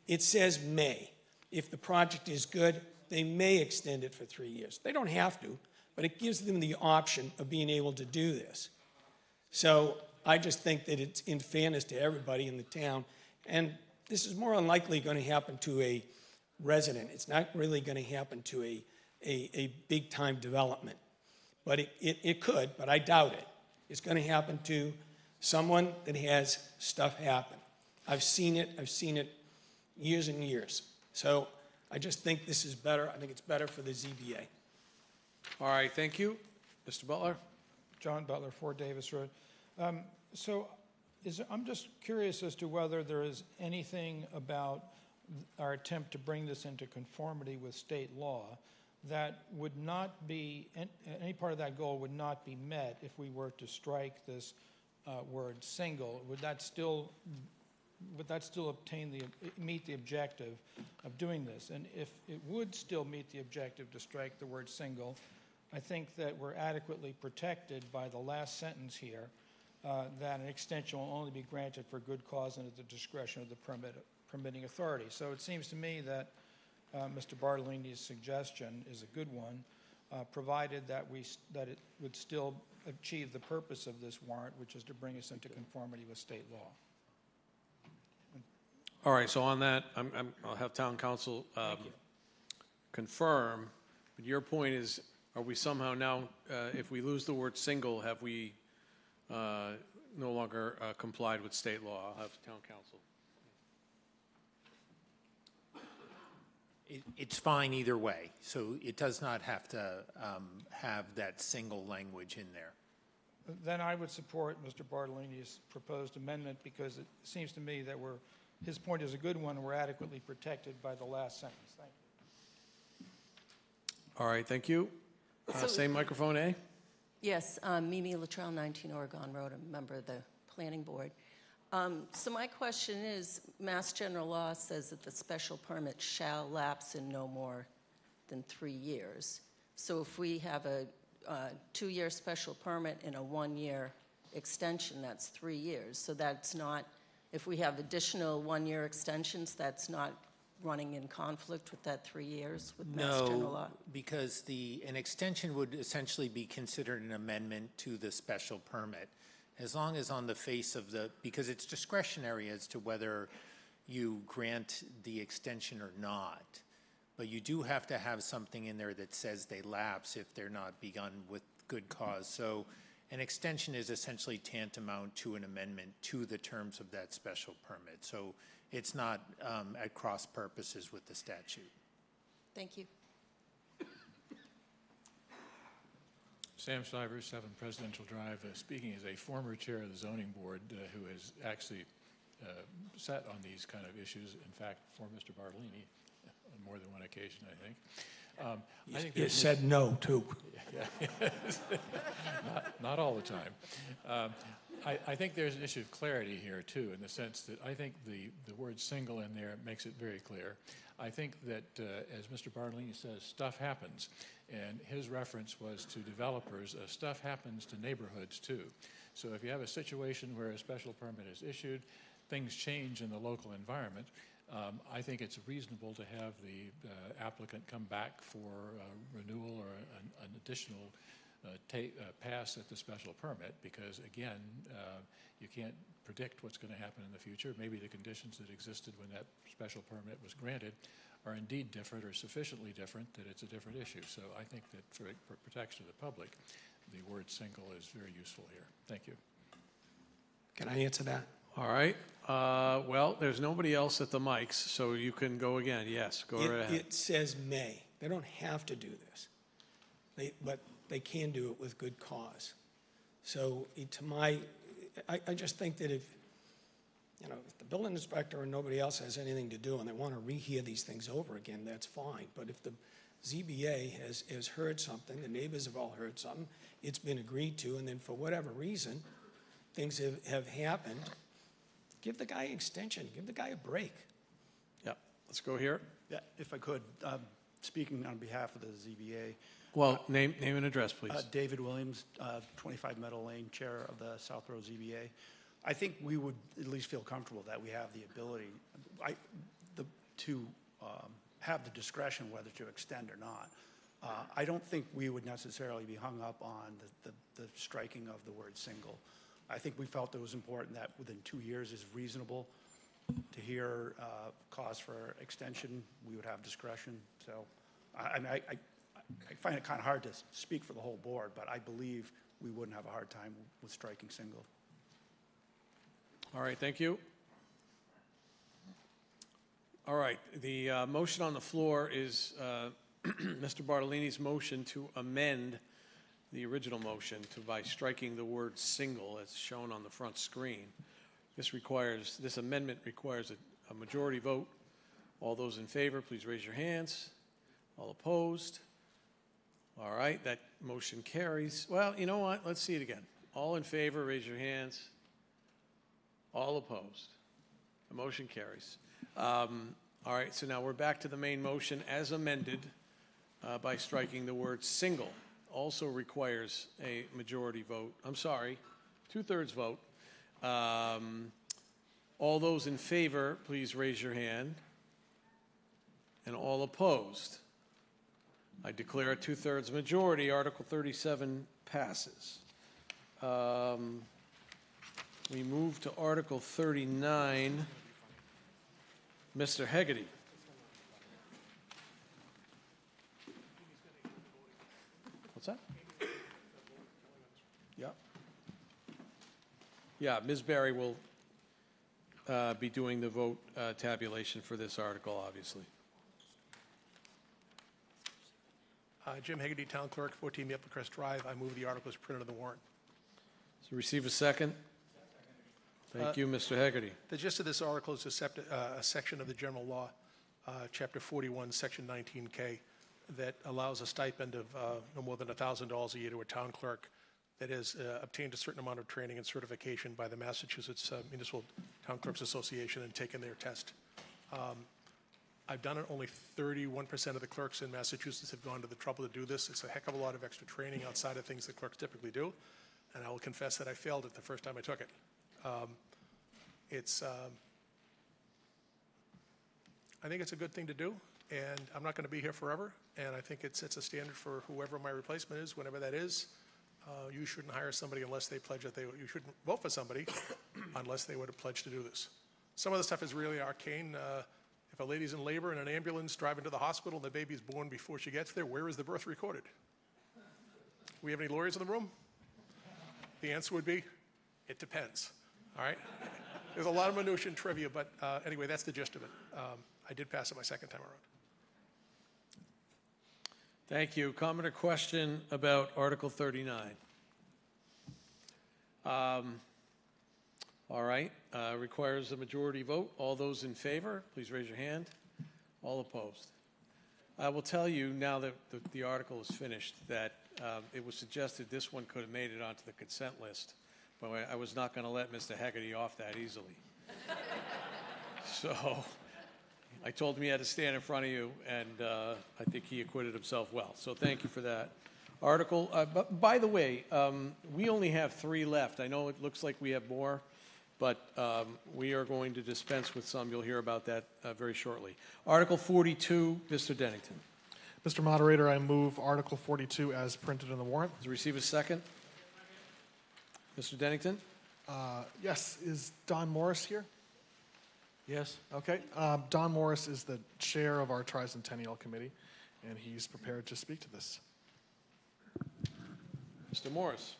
It says may. If the project is good, they may extend it for 3 years. They don't have to, but it gives them the option of being able to do this. So I just think that it's in fairness to everybody in the town, and this is more unlikely going to happen to a resident. It's not really going to happen to a big-time development. But it could, but I doubt it. It's going to happen to someone that has stuff happen. I've seen it years and years. So I just think this is better. I think it's better for the ZBA. All right, thank you. Mr. Butler? John Butler, 4 Davis Road. I'm just curious as to whether there is anything about our attempt to bring this into conformity with state law that would not be, any part of that goal would not be met if we were to strike this word single. Would that still meet the objective of doing this? And if it would still meet the objective to strike the word single, I think that we're adequately protected by the last sentence here, that an extension will only be granted for good cause and at the discretion of the permitting authority. So it seems to me that Mr. Bartolini's suggestion is a good one, provided that it would still achieve the purpose of this warrant, which is to bring us into conformity with state law. All right, so on that, I'll have town council confirm, but your point is, are we somehow now, if we lose the word single, have we no longer complied with state law? I'll have town council. It's fine either way, so it does not have to have that single language in there. Then I would support Mr. Bartolini's proposed amendment because it seems to me that his point is a good one. We're adequately protected by the last sentence. Thank you. All right, thank you. Same microphone, A? Yes, Mimi Luttrell, 19 Oregon Road, a member of the Planning Board. So my question is, Mass General Law says that the special permit shall lapse in no more than 3 years. So if we have a 2-year special permit and a 1-year extension, that's 3 years. So that's not, if we have additional 1-year extensions, that's not running in conflict with that 3 years with Mass General Law? No, because an extension would essentially be considered an amendment to the special permit. As long as on the face of because it's discretionary as to whether you grant the extension or not. But you do have to have something in there that says they lapse if they're not begun with good cause. So an extension is essentially tantamount to an amendment to the terms of that special permit. So it's not at cross purposes with the statute. Thank you. Sam Shivers, 7 Presidential Drive, speaking as a former chair of the zoning board who has actually sat on these kind of issues, in fact, for Mr. Bartolini on more than one occasion, I think. I think You said no, too. Yeah. Not all the time. I think there's an issue of clarity here, too, in the sense that I think the word single in there makes it very clear. I think that, as Mr. Bartolini says, stuff happens. And his reference was to developers. Stuff happens to neighborhoods, too. So if you have a situation where a special permit is issued, things change in the local environment, I think it's reasonable to have the applicant come back for renewal or an additional pass at the special permit, because again, you can't predict what's going to happen in the future. Maybe the conditions that existed when that special permit was granted are indeed different or sufficiently different that it's a different issue. So I think that for protection of the public, the word single is very useful here. Thank you. Can I answer that? All right. Well, there's nobody else at the mics, so you can go again. Yes, go right ahead. It says may. They don't have to do this. But they can do it with good cause. So I just think that if the building inspector or nobody else has anything to do and they want to rehear these things over again, that's fine. But if the ZBA has heard something, the neighbors have all heard something, it's been agreed to, and then for whatever reason, things have happened, give the guy an extension, give the guy a break. Yeah, let's go here. Yeah, if I could, speaking on behalf of the ZBA. Well, name and address, please. David Williams, 25 Meadow Lane, Chair of the Southborough ZBA. I think we would at least feel comfortable that we have the ability to have the discretion whether to extend or not. I don't think we would necessarily be hung up on the striking of the word single. I think we felt it was important that within 2 years is reasonable to hear cause for extension. We would have discretion. So I find it kind of hard to speak for the whole board, but I believe we wouldn't have a hard time with striking single. All right, thank you. All right, the motion on the floor is Mr. Bartolini's motion to amend the original motion by striking the word single as shown on the front screen. This amendment requires a majority vote. All those in favor, please raise your hands. All opposed? All right, that motion carries. Well, you know what? Let's see it again. All in favor, raise your hands. All opposed? The motion carries. All right, so now we're back to the main motion as amended by striking the word single. Also requires a majority vote. I'm sorry, 2/3 vote. All those in favor, please raise your hand. And all opposed? I declare a 2/3 majority. Article 37 passes. We move to Article 39. Mr. Hegarty. What's that? Yeah. Yeah, Ms. Barry will be doing the vote tabulation for this article, obviously. Jim Hegarty, Town Clerk, 14 Maplecrest Drive. I move the article as printed on the warrant. So receive a second. Thank you, Mr. Hegarty. The gist of this article is a section of the general law, Chapter 41, Section 19K, that allows a stipend of no more than $1,000 a year to a town clerk that has obtained a certain amount of training and certification by the Massachusetts Municipal Town Clerks Association and taken their test. I've done it. Only 31% of the clerks in Massachusetts have gone to the trouble to do this. It's a heck of a lot of extra training outside of things that clerks typically do. And I will confess that I failed it the first time I took it. I think it's a good thing to do, and I'm not going to be here forever, and I think it sets a standard for whoever my replacement is, whenever that is. You shouldn't hire somebody unless they pledge that you shouldn't vote for somebody unless they would have pledged to do this. Some of the stuff is really arcane. If a lady's in labor in an ambulance driving to the hospital and the baby's born before she gets there, where is the birth recorded? We have any lawyers in the room? The answer would be, it depends. All right? There's a lot of minutia and trivia, but anyway, that's the gist of it. I did pass it my second time around. Thank you. Comment or question about Article 39? All right. Requires a majority vote. All those in favor, please raise your hand. All opposed. I will tell you now that the article is finished that it was suggested this one could have made it onto the consent list, but I was not going to let Mr. Hegarty off that easily. So I told him he had to stand in front of you, and I think he acquitted himself well. So thank you for that. Article, but by the way, we only have 3 left. I know it looks like we have more, but we are going to dispense with some. You'll hear about that very shortly. Article 42, Mr. Dennington. Mr. Moderator, I move Article 42 as printed in the warrant. Does it receive a second? Mr. Dennington? Yes. Is Don Morris here? Yes. Okay. Don Morris is the chair of our Tricentennial Committee, and he's prepared to speak to this. Mr. Morris.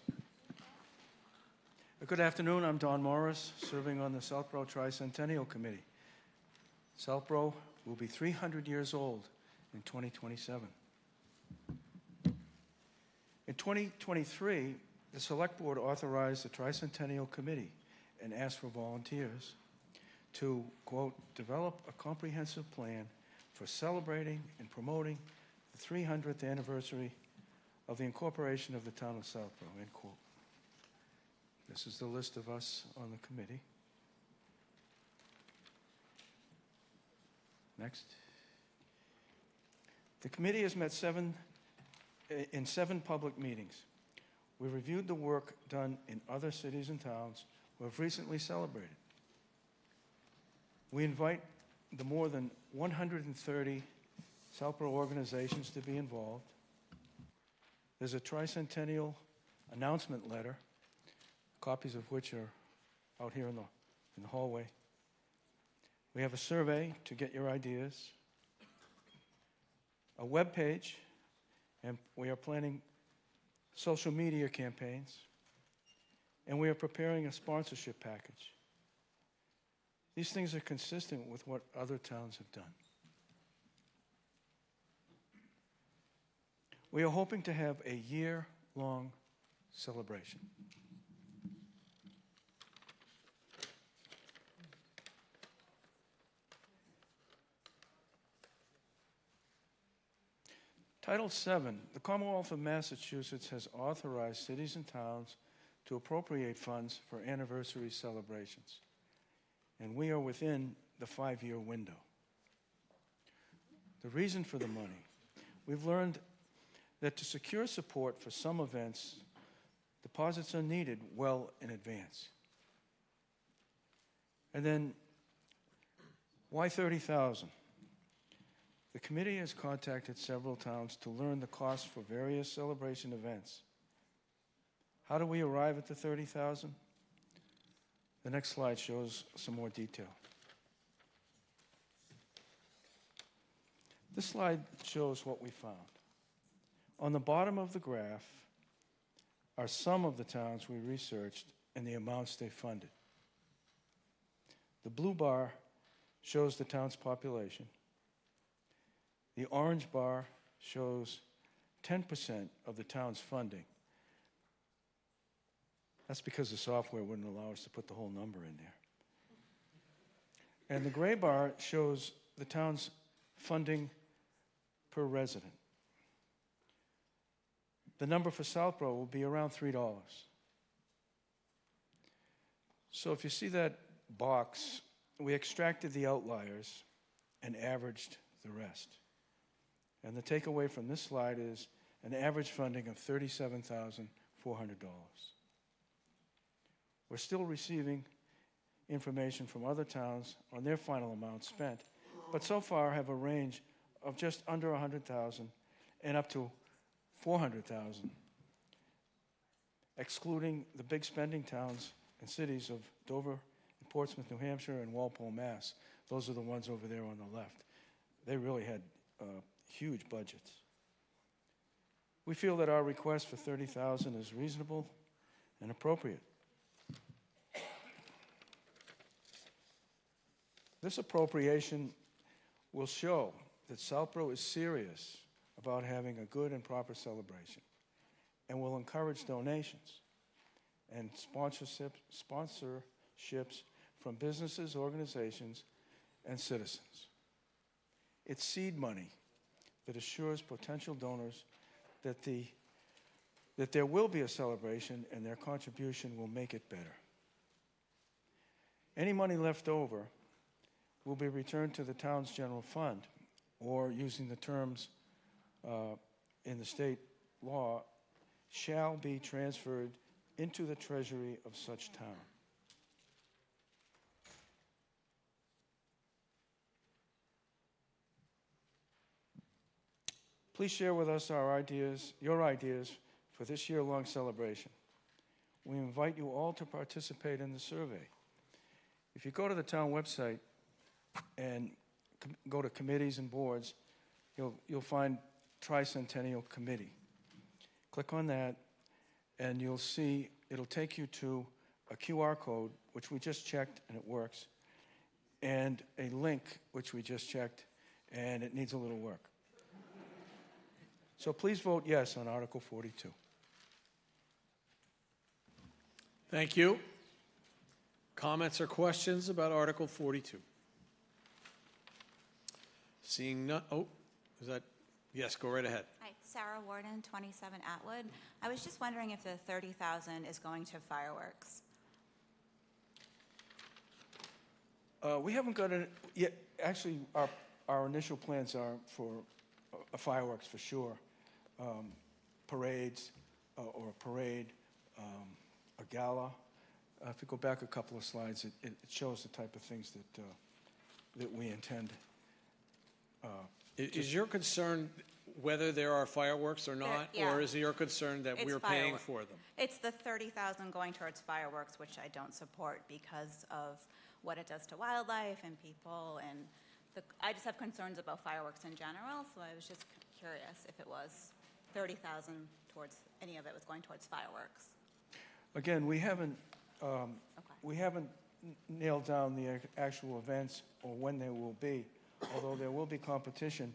Good afternoon. I'm Don Morris, serving on the Southborough Tricentennial Committee. Southborough will be 300 years old in 2027. In 2023, the Select Board authorized the Tricentennial Committee and asked for volunteers to, quote, develop a comprehensive plan for celebrating and promoting the 300th anniversary of the incorporation of the town of Southborough, end quote. This is the list of us on the committee. Next. The committee has met in 7 public meetings. We reviewed the work done in other cities and towns who have recently celebrated. We invite the more than 130 Southborough organizations to be involved. There's a tricentennial announcement letter, copies of which are out here in the hallway. We have a survey to get your ideas, a web page, and we are planning social media campaigns, and we are preparing a sponsorship package. These things are consistent with what other towns have done. We are hoping to have a year-long celebration. Title VII, the Commonwealth of Massachusetts has authorized cities and towns to appropriate funds for anniversary celebrations, and we are within the 5-year window. The reason for the money, we've learned that to secure support for some events, deposits are needed well in advance. And then, why $30,000? The committee has contacted several towns to learn the cost for various celebration events. How do we arrive at the $30,000? The next slide shows some more detail. This slide shows what we found. On the bottom of the graph are some of the towns we researched and the amounts they funded. The blue bar shows the town's population. The orange bar shows 10% of the town's funding. That's because the software wouldn't allow us to put the whole number in there. And the gray bar shows the town's funding per resident. The number for Southborough will be around $3. So if you see that box, we extracted the outliers and averaged the rest. And the takeaway from this slide is an average funding of $37,400. We're still receiving information from other towns on their final amount spent, but so far have a range of just under $100,000 and up to $400,000, excluding the big spending towns and cities of Dover, and Portsmouth, New Hampshire, and Walpole, Mass. Those are the ones over there on the left. They really had huge budgets. We feel that our request for $30,000 is reasonable and appropriate. This appropriation will show that Southborough is serious about having a good and proper celebration and will encourage donations and sponsorships from businesses, organizations, and citizens. It's seed money that assures potential donors that there will be a celebration and their contribution will make it better. Any money left over will be returned to the town's general fund, or using the terms in the state law, shall be transferred into the treasury of such town. Please share with us your ideas for this year-long celebration. We invite you all to participate in the survey. If you go to the town website and go to committees and boards, you'll find Tricentennial Committee. Click on that, and you'll see it'll take you to a QR code, which we just checked, and it works, and a link, which we just checked, and it needs a little work. So please vote yes on Article 42. Thank you. Comments or questions about Article 42? Seeing none, is that, yes, go right ahead. Hi, Sarah Warden, 27 Atwood. I was just wondering if the $30,000 is going to fireworks. We haven't got it yet. Actually, our initial plans are for fireworks for sure. Parades, or a parade, a gala. If you go back a couple of slides, it shows the type of things that we intend. Is your concern whether there are fireworks or not, yeah. or is it your concern that It's we're paying for them? It's the $30,000 going towards fireworks, which I don't support because of what it does to wildlife and people, and I just have concerns about fireworks in general, so I was just curious if it was $30,000 towards, any of it was going towards fireworks. Again, we haven't nailed down the actual events or when they will be, although there will be competition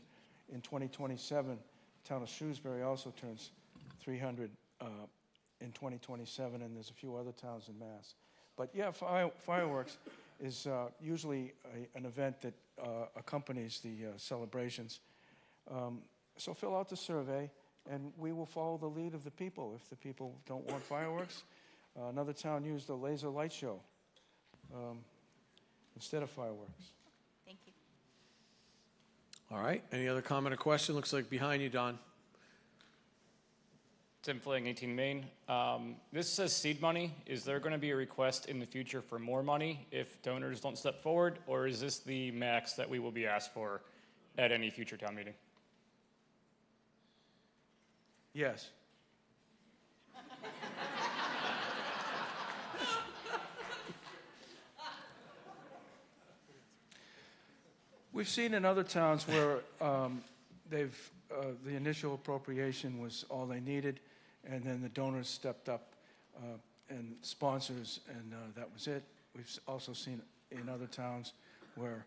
in 2027. The town of Shrewsbury also turns 300 in 2027, and there's a few other towns in Mass. But yeah, fireworks is usually an event that accompanies the celebrations. So fill out the survey, and we will follow the lead of the people. If the people don't want fireworks, another town used a laser light show instead of fireworks. Thank you. All right, any other comment or question? Looks like behind you, Don. Tim Fling, 18 Main. This says seed money. Is there going to be a request in the future for more money if donors don't step forward, or is this the max that we will be asked for at any future town meeting? Yes. We've seen in other towns where the initial appropriation was all they needed, and then the donors stepped up and sponsors, and that was it. We've also seen in other towns where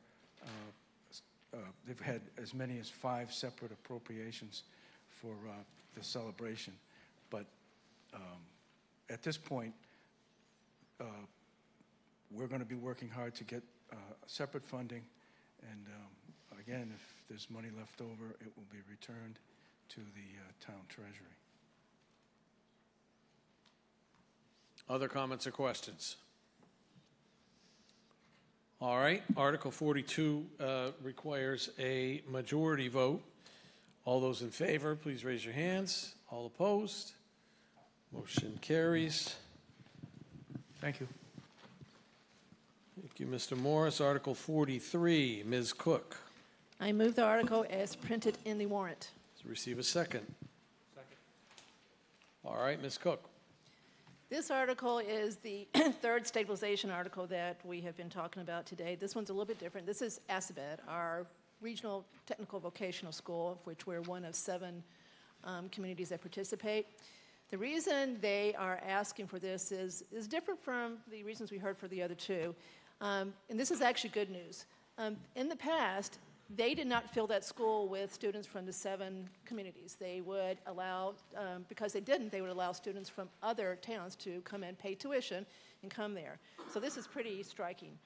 they've had as many as 5 separate appropriations for the celebration. But at this point, we're going to be working hard to get separate funding, and again, if there's money left over, it will be returned to the town treasury. Other comments or questions? All right, Article 42 requires a majority vote. All those in favor, please raise your hands. All opposed? Motion carries. Thank you. Thank you, Mr. Morris. Article 43, Ms. Cook. I move the article as printed in the warrant. To receive a second. Second. All right, Ms. Cook. This article is the third stabilization article that we have been talking about today. This one's a little bit different. This is ASABED, our regional technical vocational school, of which we're one of 7 communities that participate. The reason they are asking for this is different from the reasons we heard for the other 2. And this is actually good news. In the past, they did not fill that school with students from the 7 communities. They would allow, because they didn't, they would allow students from other towns to come in, pay tuition, and come there. So this is pretty striking.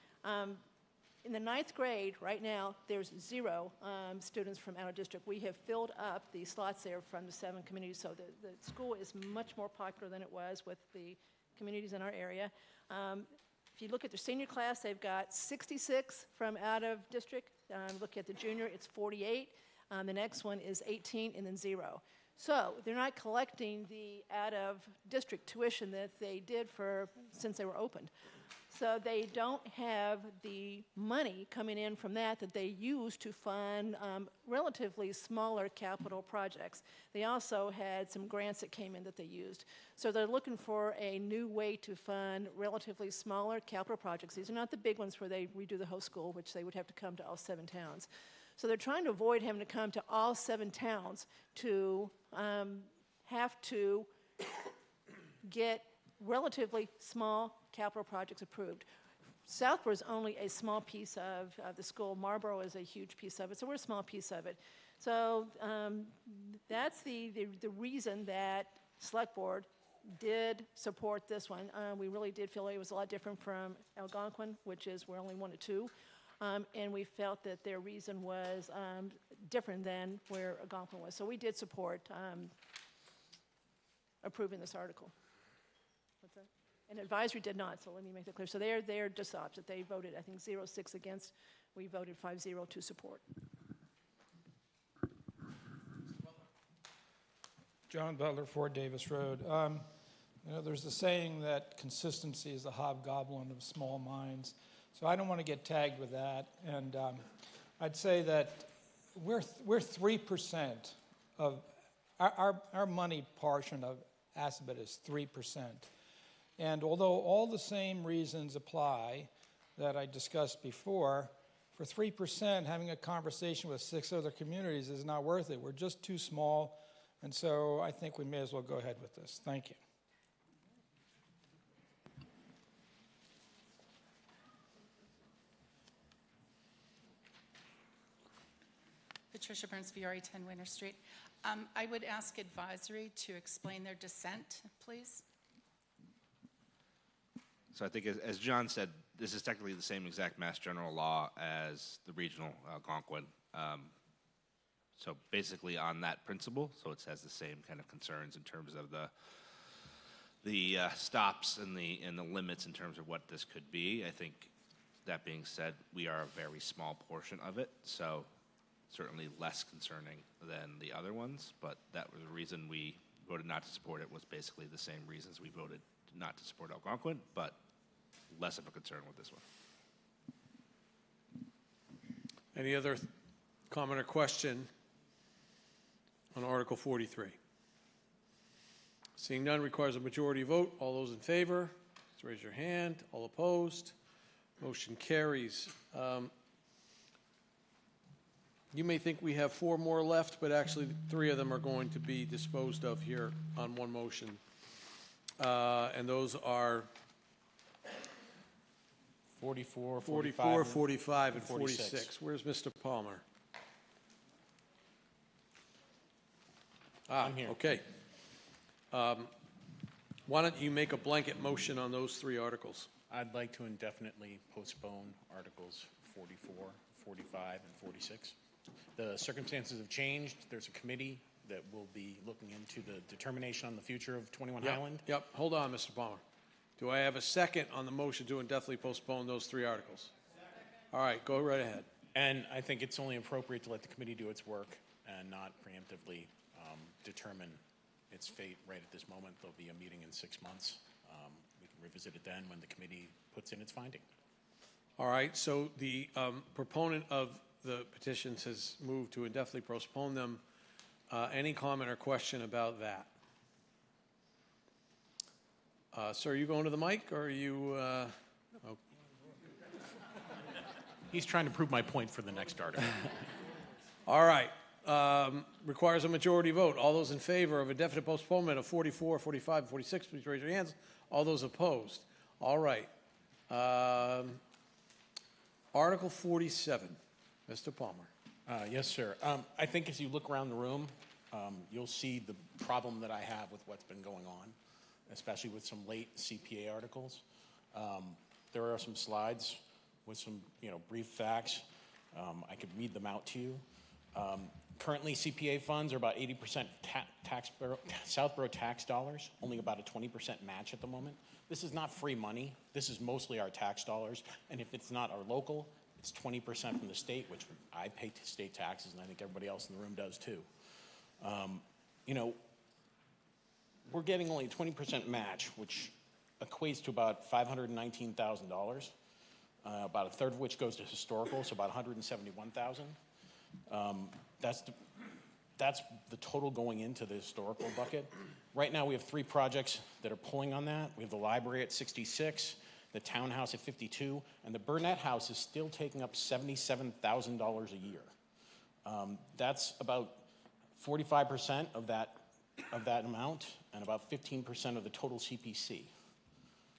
In the 9th grade, right now, there's 0 students from out of district. We have filled up the slots there from the 7 communities, so the school is much more popular than it was with the communities in our area. If you look at the senior class, they've got 66 from out of district. Look at the junior, it's 48. The next one is 18 and then 0. So they're not collecting the out of district tuition that they did since they were opened. So they don't have the money coming in from that they use to fund relatively smaller capital projects. They also had some grants that came in that they used. So they're looking for a new way to fund relatively smaller capital projects. These are not the big ones where they redo the whole school, which they would have to come to all 7 towns. So they're trying to avoid having to come to all 7 towns to have to get relatively small capital projects approved. Southborough is only a small piece of the school. Marlborough is a huge piece of it, so we're a small piece of it. So that's the reason that Select Board did support this one. We really did feel it was a lot different from Algonquin, which is we're only 1 of 2. And we felt that their reason was different than where Algonquin was. So we did support approving this article. What's that? And advisory did not, so let me make that clear. So they're just the opposite. They voted, I think, 0-6 against. We voted 5-0 to support. John Butler, 4 Davis Road. There's a saying that consistency is the hobgoblin of small minds. So I don't want to get tagged with that. And I'd say that we're 3% of our money portion of Assabet is 3%. And although all the same reasons apply that I discussed before, for 3%, having a conversation with 6 other communities is not worth it. We're just too small. And so I think we may as well go ahead with this. Thank you. Patricia Burns, Fiore, 10 Winter Street. I would ask advisory to explain their dissent, please. So I think, as John said, this is technically the same exact Mass General law as the regional Algonquin. So basically on that principle, so it has the same kind of concerns in terms of the stops and the limits in terms of what this could be. I think that being said, we are a very small portion of it, so certainly less concerning than the other ones, but that was the reason we voted not to support it was basically the same reasons we voted not to support Algonquin, but less of a concern with this one. Any other comment or question on Article 43? Seeing none, requires a majority vote. All those in favor, please raise your hand. All opposed? Motion carries. You may think we have 4 more left, but actually 3 of them are going to be disposed of here on one motion. And those are 44, 45, and 46. Where's Mr. Palmer? I'm here. Okay. Why don't you make a blanket motion on those 3 articles? I'd like to indefinitely postpone Articles 44, 45, and 46. The circumstances have changed. There's a committee that will be looking into the determination on the future of 21 Highland. Yep. Hold on, Mr. Palmer. Do I have a second on the motion to indefinitely postpone those 3 articles? All right, go right ahead. And I think it's only appropriate to let the committee do its work and not preemptively determine its fate right at this moment. There'll be a meeting in 6 months. We can revisit it then when the committee puts in its finding. All right, so the proponent of the petitions has moved to indefinitely postpone them. Any comment or question about that? Sir, are you going to the mic, or are you? He's trying to prove my point for the next article. All right. Requires a majority vote. All those in favor of indefinite postponement of 44, 45, and 46, please raise your hands. All those opposed. All right. Article 47, Mr. Palmer. Yes, sir. I think as you look around the room, you'll see the problem that I have with what's been going on, especially with some late CPA articles. There are some slides with some, brief facts. I could read them out to you. Currently, CPA funds are about 80% Southborough tax dollars, only about a 20% match at the moment. This is not free money. This is mostly our tax dollars. And if it's not our local, it's 20% from the state, which I pay state taxes, and I think everybody else in the room does too. We're getting only a 20% match, which equates to about $519,000, about a third of which goes to historical, so about $171,000. That's the total going into the historical bucket. Right now, we have 3 projects that are pulling on that. We have the library at 66, the townhouse at 52, and the Burnett House is still taking up $77,000 a year. That's about 45% of that amount, and about 15% of the total CPC.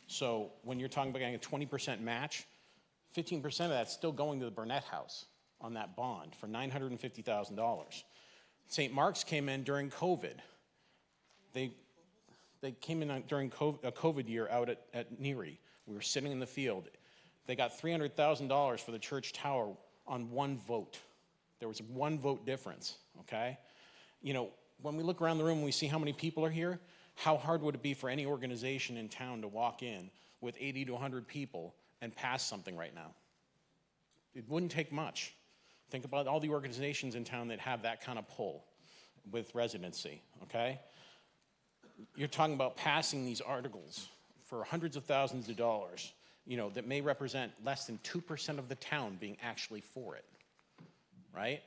So when you're talking about getting a 20% match, 15% of that's still going to the Burnett House on that bond for $950,000. St. Mark's came in during COVID. They came in during a COVID year out at Neary. We were sitting in the field. They got $300,000 for the church tower on one vote. There was a 1 vote difference, okay? When we look around the room and we see how many people are here, how hard would it be for any organization in town to walk in with 80 to 100 people and pass something right now? It wouldn't take much. Think about all the organizations in town that have that kind of pull with residency, okay? You're talking about passing these articles for hundreds of thousands of dollars, that may represent less than 2% of the town being actually for it, right?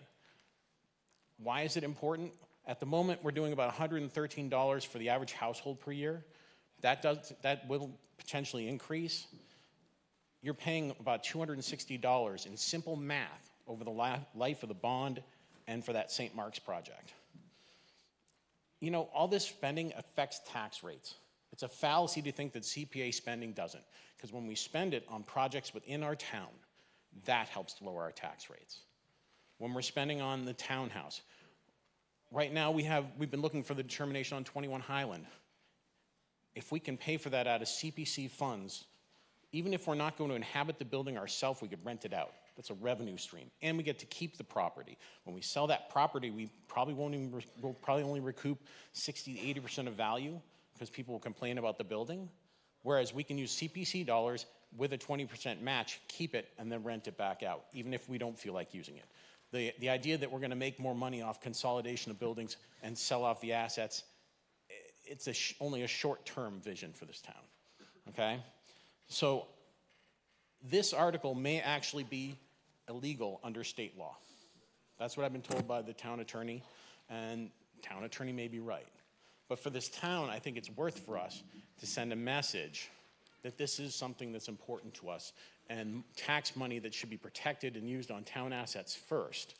Why is it important? At the moment, we're doing about $113 for the average household per year. That will potentially increase. You're paying about $260 in simple math over the life of the bond and for that St. Mark's project. All this spending affects tax rates. It's a fallacy to think that CPA spending doesn't, because when we spend it on projects within our town, that helps to lower our tax rates. When we're spending on the townhouse, right now we've been looking for the determination on 21 Highland. If we can pay for that out of CPC funds, even if we're not going to inhabit the building ourselves, we could rent it out. That's a revenue stream, and we get to keep the property. When we sell that property, we'll probably only recoup 60 to 80% of value because people will complain about the building. Whereas we can use CPC dollars with a 20% match, keep it, and then rent it back out, even if we don't feel like using it. The idea that we're going to make more money off consolidation of buildings and sell off the assets, it's only a short-term vision for this town, okay? So this article may actually be illegal under state law. That's what I've been told by the town attorney, and town attorney may be right. But for this town, I think it's worth for us to send a message that this is something that's important to us and tax money that should be protected and used on town assets first.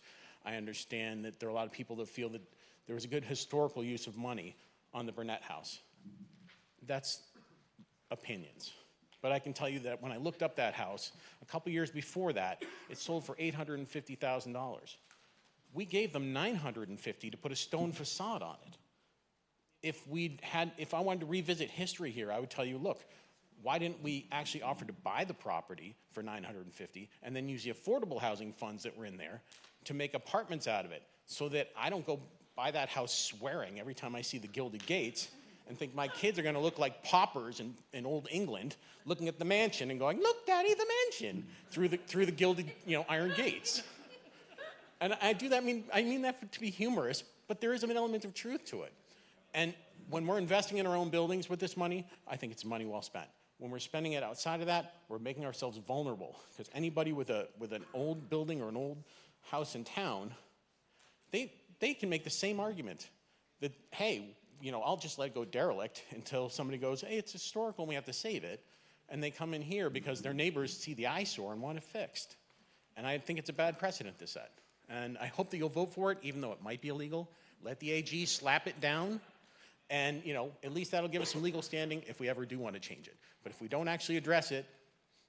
I understand that there are a lot of people that feel that there was a good historical use of money on the Burnett House. That's opinions. But I can tell you that when I looked up that house, a couple years before that, it sold for $850,000. We gave them $950,000 to put a stone facade on it. If I wanted to revisit history here, I would tell you, look, why didn't we actually offer to buy the property for $950,000 and then use the affordable housing funds that were in there to make apartments out of it so that I don't go buy that house swearing every time I see the gilded gates and think my kids are going to look like paupers in old England looking at the mansion and going, look, Daddy, the mansion, through the gilded, iron gates. And I mean that to be humorous, but there is an element of truth to it. And when we're investing in our own buildings with this money, I think it's money well spent. When we're spending it outside of that, we're making ourselves vulnerable, because anybody with an old building or an old house in town, they can make the same argument that, hey, I'll just let it go derelict until somebody goes, hey, it's historical and we have to save it. And they come in here because their neighbors see the eyesore and want it fixed. And I think it's a bad precedent to set. And I hope that you'll vote for it, even though it might be illegal. Let the AG slap it down. And, at least that'll give us some legal standing if we ever do want to change it. But if we don't actually address it,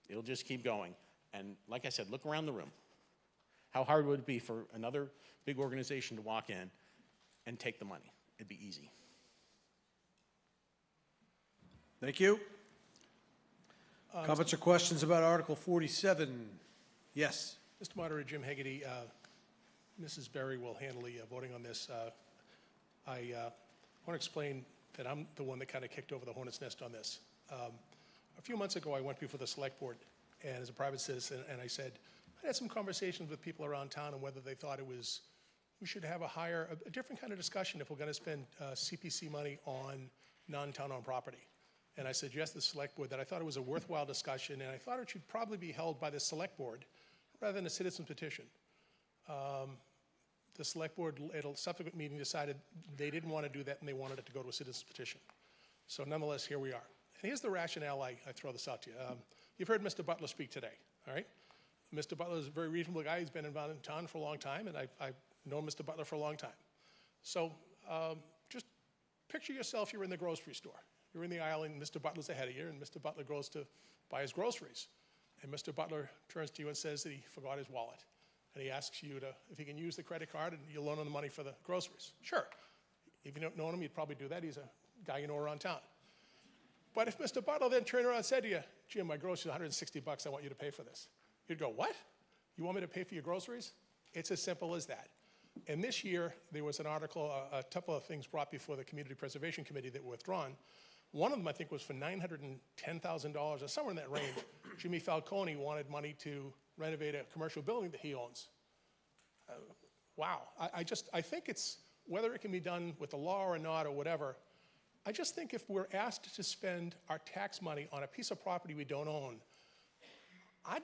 it'll just keep going. And like I said, look around the room. How hard would it be for another big organization to walk in and take the money? It'd be easy. Thank you. Comments or questions about Article 47? Yes. Mr. Moderator, Jim Hegarty, Mrs. Berry will handle the voting on this. I want to explain that I'm the one that kind of kicked over the hornet's nest on this. A few months ago, I went before the select board and as a private citizen, and I said, I had some conversations with people around town on whether they thought we should have a different kind of discussion if we're going to spend CPC money on non-town-owned property. And I suggested to the select board that I thought it was a worthwhile discussion, and I thought it should probably be held by the select board rather than a citizen petition. The select board at a subsequent meeting decided they didn't want to do that and they wanted it to go to a citizen's petition. So nonetheless, here we are. And here's the rationale I throw this out to you. You've heard Mr. Butler speak today, all right? Mr. Butler is a very reasonable guy. He's been in town for a long time, and I've known Mr. Butler for a long time. So just picture yourself, you're in the grocery store. You're in the aisle, and Mr. Butler's ahead of you, and Mr. Butler goes to buy his groceries. And Mr. Butler turns to you and says that he forgot his wallet. And he asks you if he can use the credit card and you'll loan him the money for the groceries. Sure. If you don't know him, you'd probably do that. He's a guy you know around town. But if Mr. Butler then turned around and said to you, Jim, my groceries are $160, I want you to pay for this. You'd go, what? You want me to pay for your groceries? It's as simple as that. And this year, there was an article, a couple of things brought before the Community Preservation Committee that were withdrawn. One of them, I think, was for $910,000 or somewhere in that range. Jimmy Falcone wanted money to renovate a commercial building that he owns. Wow. I think it's, whether it can be done with the law or not or whatever, I just think if we're asked to spend our tax money on a piece of property we don't own, I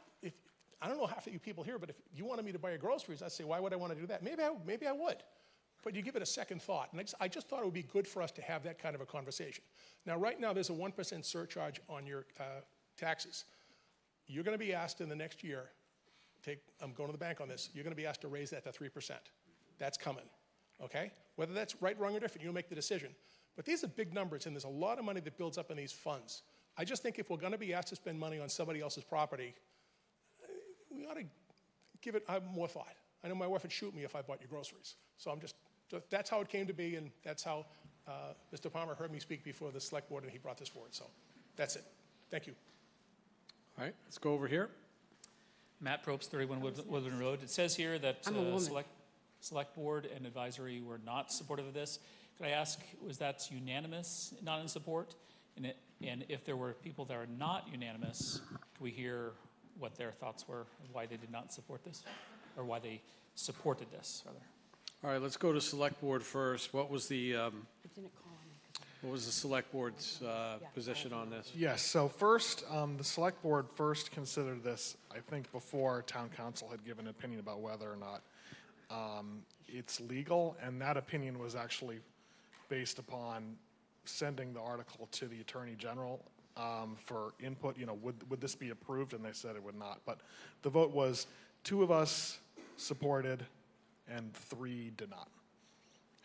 don't know half of you people here, but if you wanted me to buy your groceries, I'd say, why would I want to do that? Maybe I would. But you give it a second thought. And I just thought it would be good for us to have that kind of a conversation. Now, right now, there's a 1% surcharge on your taxes. You're going to be asked in the next year, I'm going to the bank on this, you're going to be asked to raise that to 3%. That's coming, okay? Whether that's right, wrong, or different, you'll make the decision. But these are big numbers, and there's a lot of money that builds up in these funds. I just think if we're going to be asked to spend money on somebody else's property, we ought to give it more thought. I know my wife would shoot me if I bought your groceries. So that's how it came to be, and that's how Mr. Palmer heard me speak before the select board, and he brought this forward. So that's it. Thank you. All right, let's go over here. Matt Probst, 31 Woodland Road. It says here that select board and advisory were not supportive of this. Could I ask, was that unanimous, not in support? And if there were people that are not unanimous, could we hear what their thoughts were and why they did not support this, or why they supported this, rather? All right, let's go to select board first. What was the select board's position on this? Yes, so first, the select board first considered this, I think, before town council had given an opinion about whether or not it's legal, and that opinion was actually based upon sending the article to the Attorney General for input, would this be approved? And they said it would not. But the vote was 2 of us supported and 3 did not.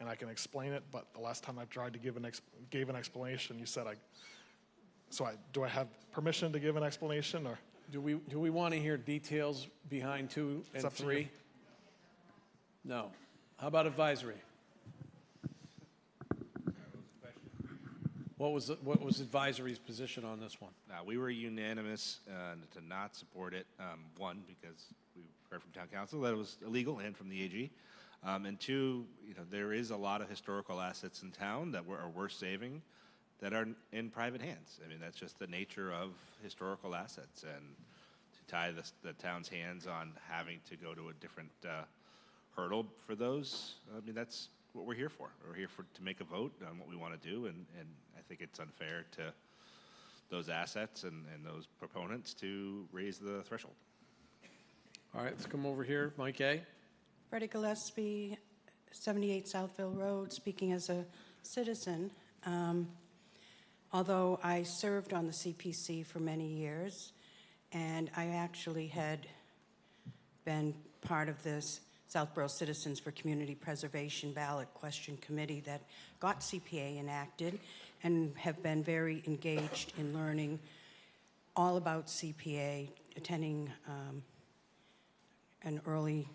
And I can explain it, but the last time I tried to gave an explanation, you said do I have permission to give an explanation, or? Do we want to hear details behind 2 and 3? No. How about advisory? What was advisory's position on this one? We were unanimous to not support it. 1, because we heard from town council that it was illegal, and from the AG. And 2, there is a lot of historical assets in town that are worth saving that are in private hands. I mean, that's just the nature of historical assets. And to tie the town's hands on having to go to a different hurdle for those, I mean, that's what we're here for. We're here to make a vote on what we want to do, and I think it's unfair to those assets and those proponents to raise the threshold. All right, let's come over here. Mike A. Freddie Gillespie, 78 Southville Road, speaking as a citizen. Although I served on the CPC for many years, and I actually had been part of this Southborough Citizens for Community Preservation ballot question committee that got CPA enacted, and have been very engaged in learning all about CPA attending an early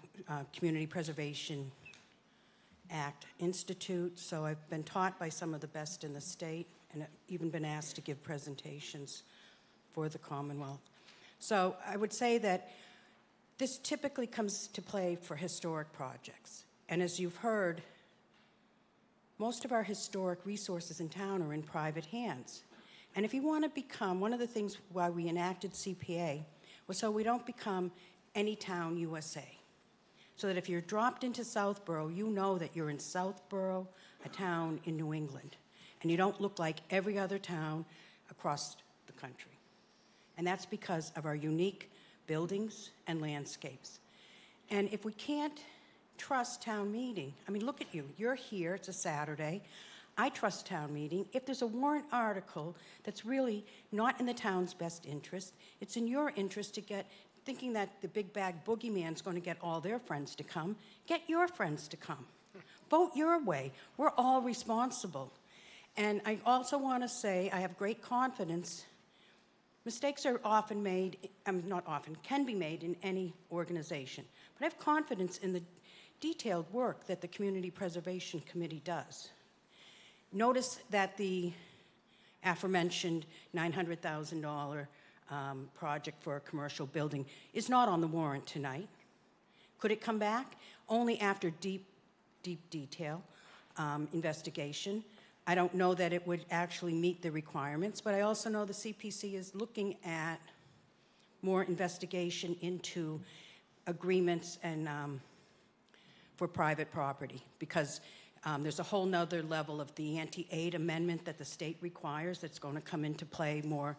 Community Preservation Act Institute, so I've been taught by some of the best in the state and have even been asked to give presentations for the Commonwealth. So I would say that this typically comes to play for historic projects. And as you've heard, most of our historic resources in town are in private hands. And if you want to become, one of the things why we enacted CPA was so we don't become any town USA. So that if you're dropped into Southborough, you know that you're in Southborough, a town in New England. And you don't look like every other town across the country. And that's because of our unique buildings and landscapes. And if we can't trust town meeting, I mean, look at you. You're here. It's a Saturday. I trust town meeting. If there's a warrant article that's really not in the town's best interest, it's in your interest to get, thinking that the big bag boogeyman's going to get all their friends to come, get your friends to come. Vote your way. We're all responsible. And I also want to say I have great confidence. Mistakes are often made, not often, can be made in any organization. But I have confidence in the detailed work that the Community Preservation Committee does. Notice that the aforementioned $900,000 project for a commercial building is not on the warrant tonight. Could it come back? Only after deep detail investigation. I don't know that it would actually meet the requirements, but I also know the CPC is looking at more investigation into agreements and for private property, because there's a whole nother level of the anti-aid amendment that the state requires that's going to come into play more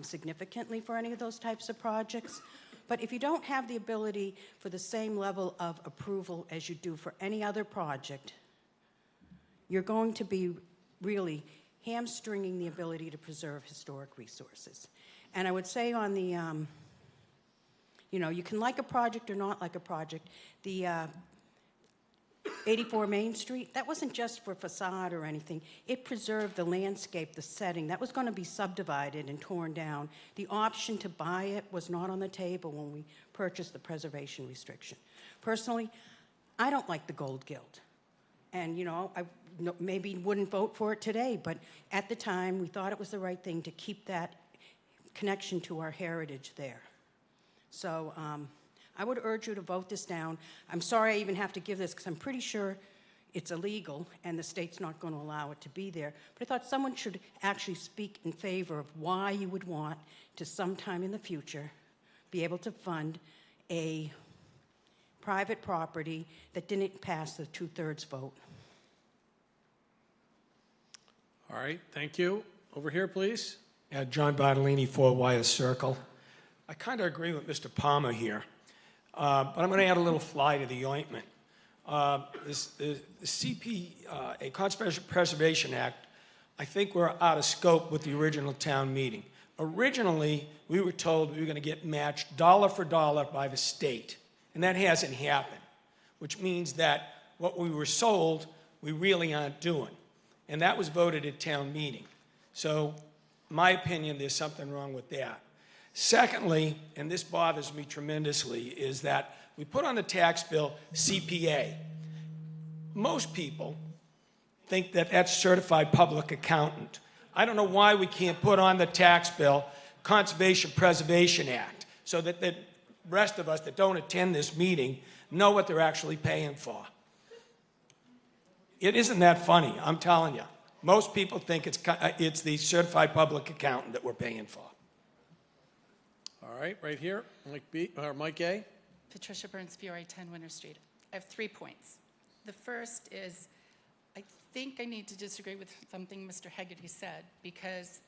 significantly for any of those types of projects. But if you don't have the ability for the same level of approval as you do for any other project, you're going to be really hamstringing the ability to preserve historic resources. And I would say on the, you can like a project or not like a project. The 84 Main Street, that wasn't just for facade or anything. It preserved the landscape, the setting. That was going to be subdivided and torn down. The option to buy it was not on the table when we purchased the preservation restriction. Personally, I don't like the gold gilt. And, I maybe wouldn't vote for it today, but at the time, we thought it was the right thing to keep that connection to our heritage there. So I would urge you to vote this down. I'm sorry I even have to give this because I'm pretty sure it's illegal and the state's not going to allow it to be there. But I thought someone should actually speak in favor of why you would want to sometime in the future be able to fund a private property that didn't pass the 2/3 vote. All right, thank you. Over here, please. John Bartolini, 4 Wyeth Circle. I kind of agree with Mr. Palmer here, but I'm going to add a little fly to the ointment. The CPA, Conservation Preservation Act, I think we're out of scope with the original town meeting. Originally, we were told we were going to get matched dollar for dollar by the state, and that hasn't happened, which means that what we were sold, we really aren't doing. And that was voted at town meeting. So, in my opinion, there's something wrong with that. Secondly, and this bothers me tremendously, is that we put on the tax bill CPA. Most people think that that's certified public accountant. I don't know why we can't put on the tax bill Conservation Preservation Act so that the rest of us that don't attend this meeting know what they're actually paying for. It isn't that funny, I'm telling you. Most people think it's the certified public accountant that we're paying for. All right, right here, Mike A. Patricia Burns Fiore, 10 Winter Street. I have 3 points. The first is, I think I need to disagree with something Mr. Hegarty said, because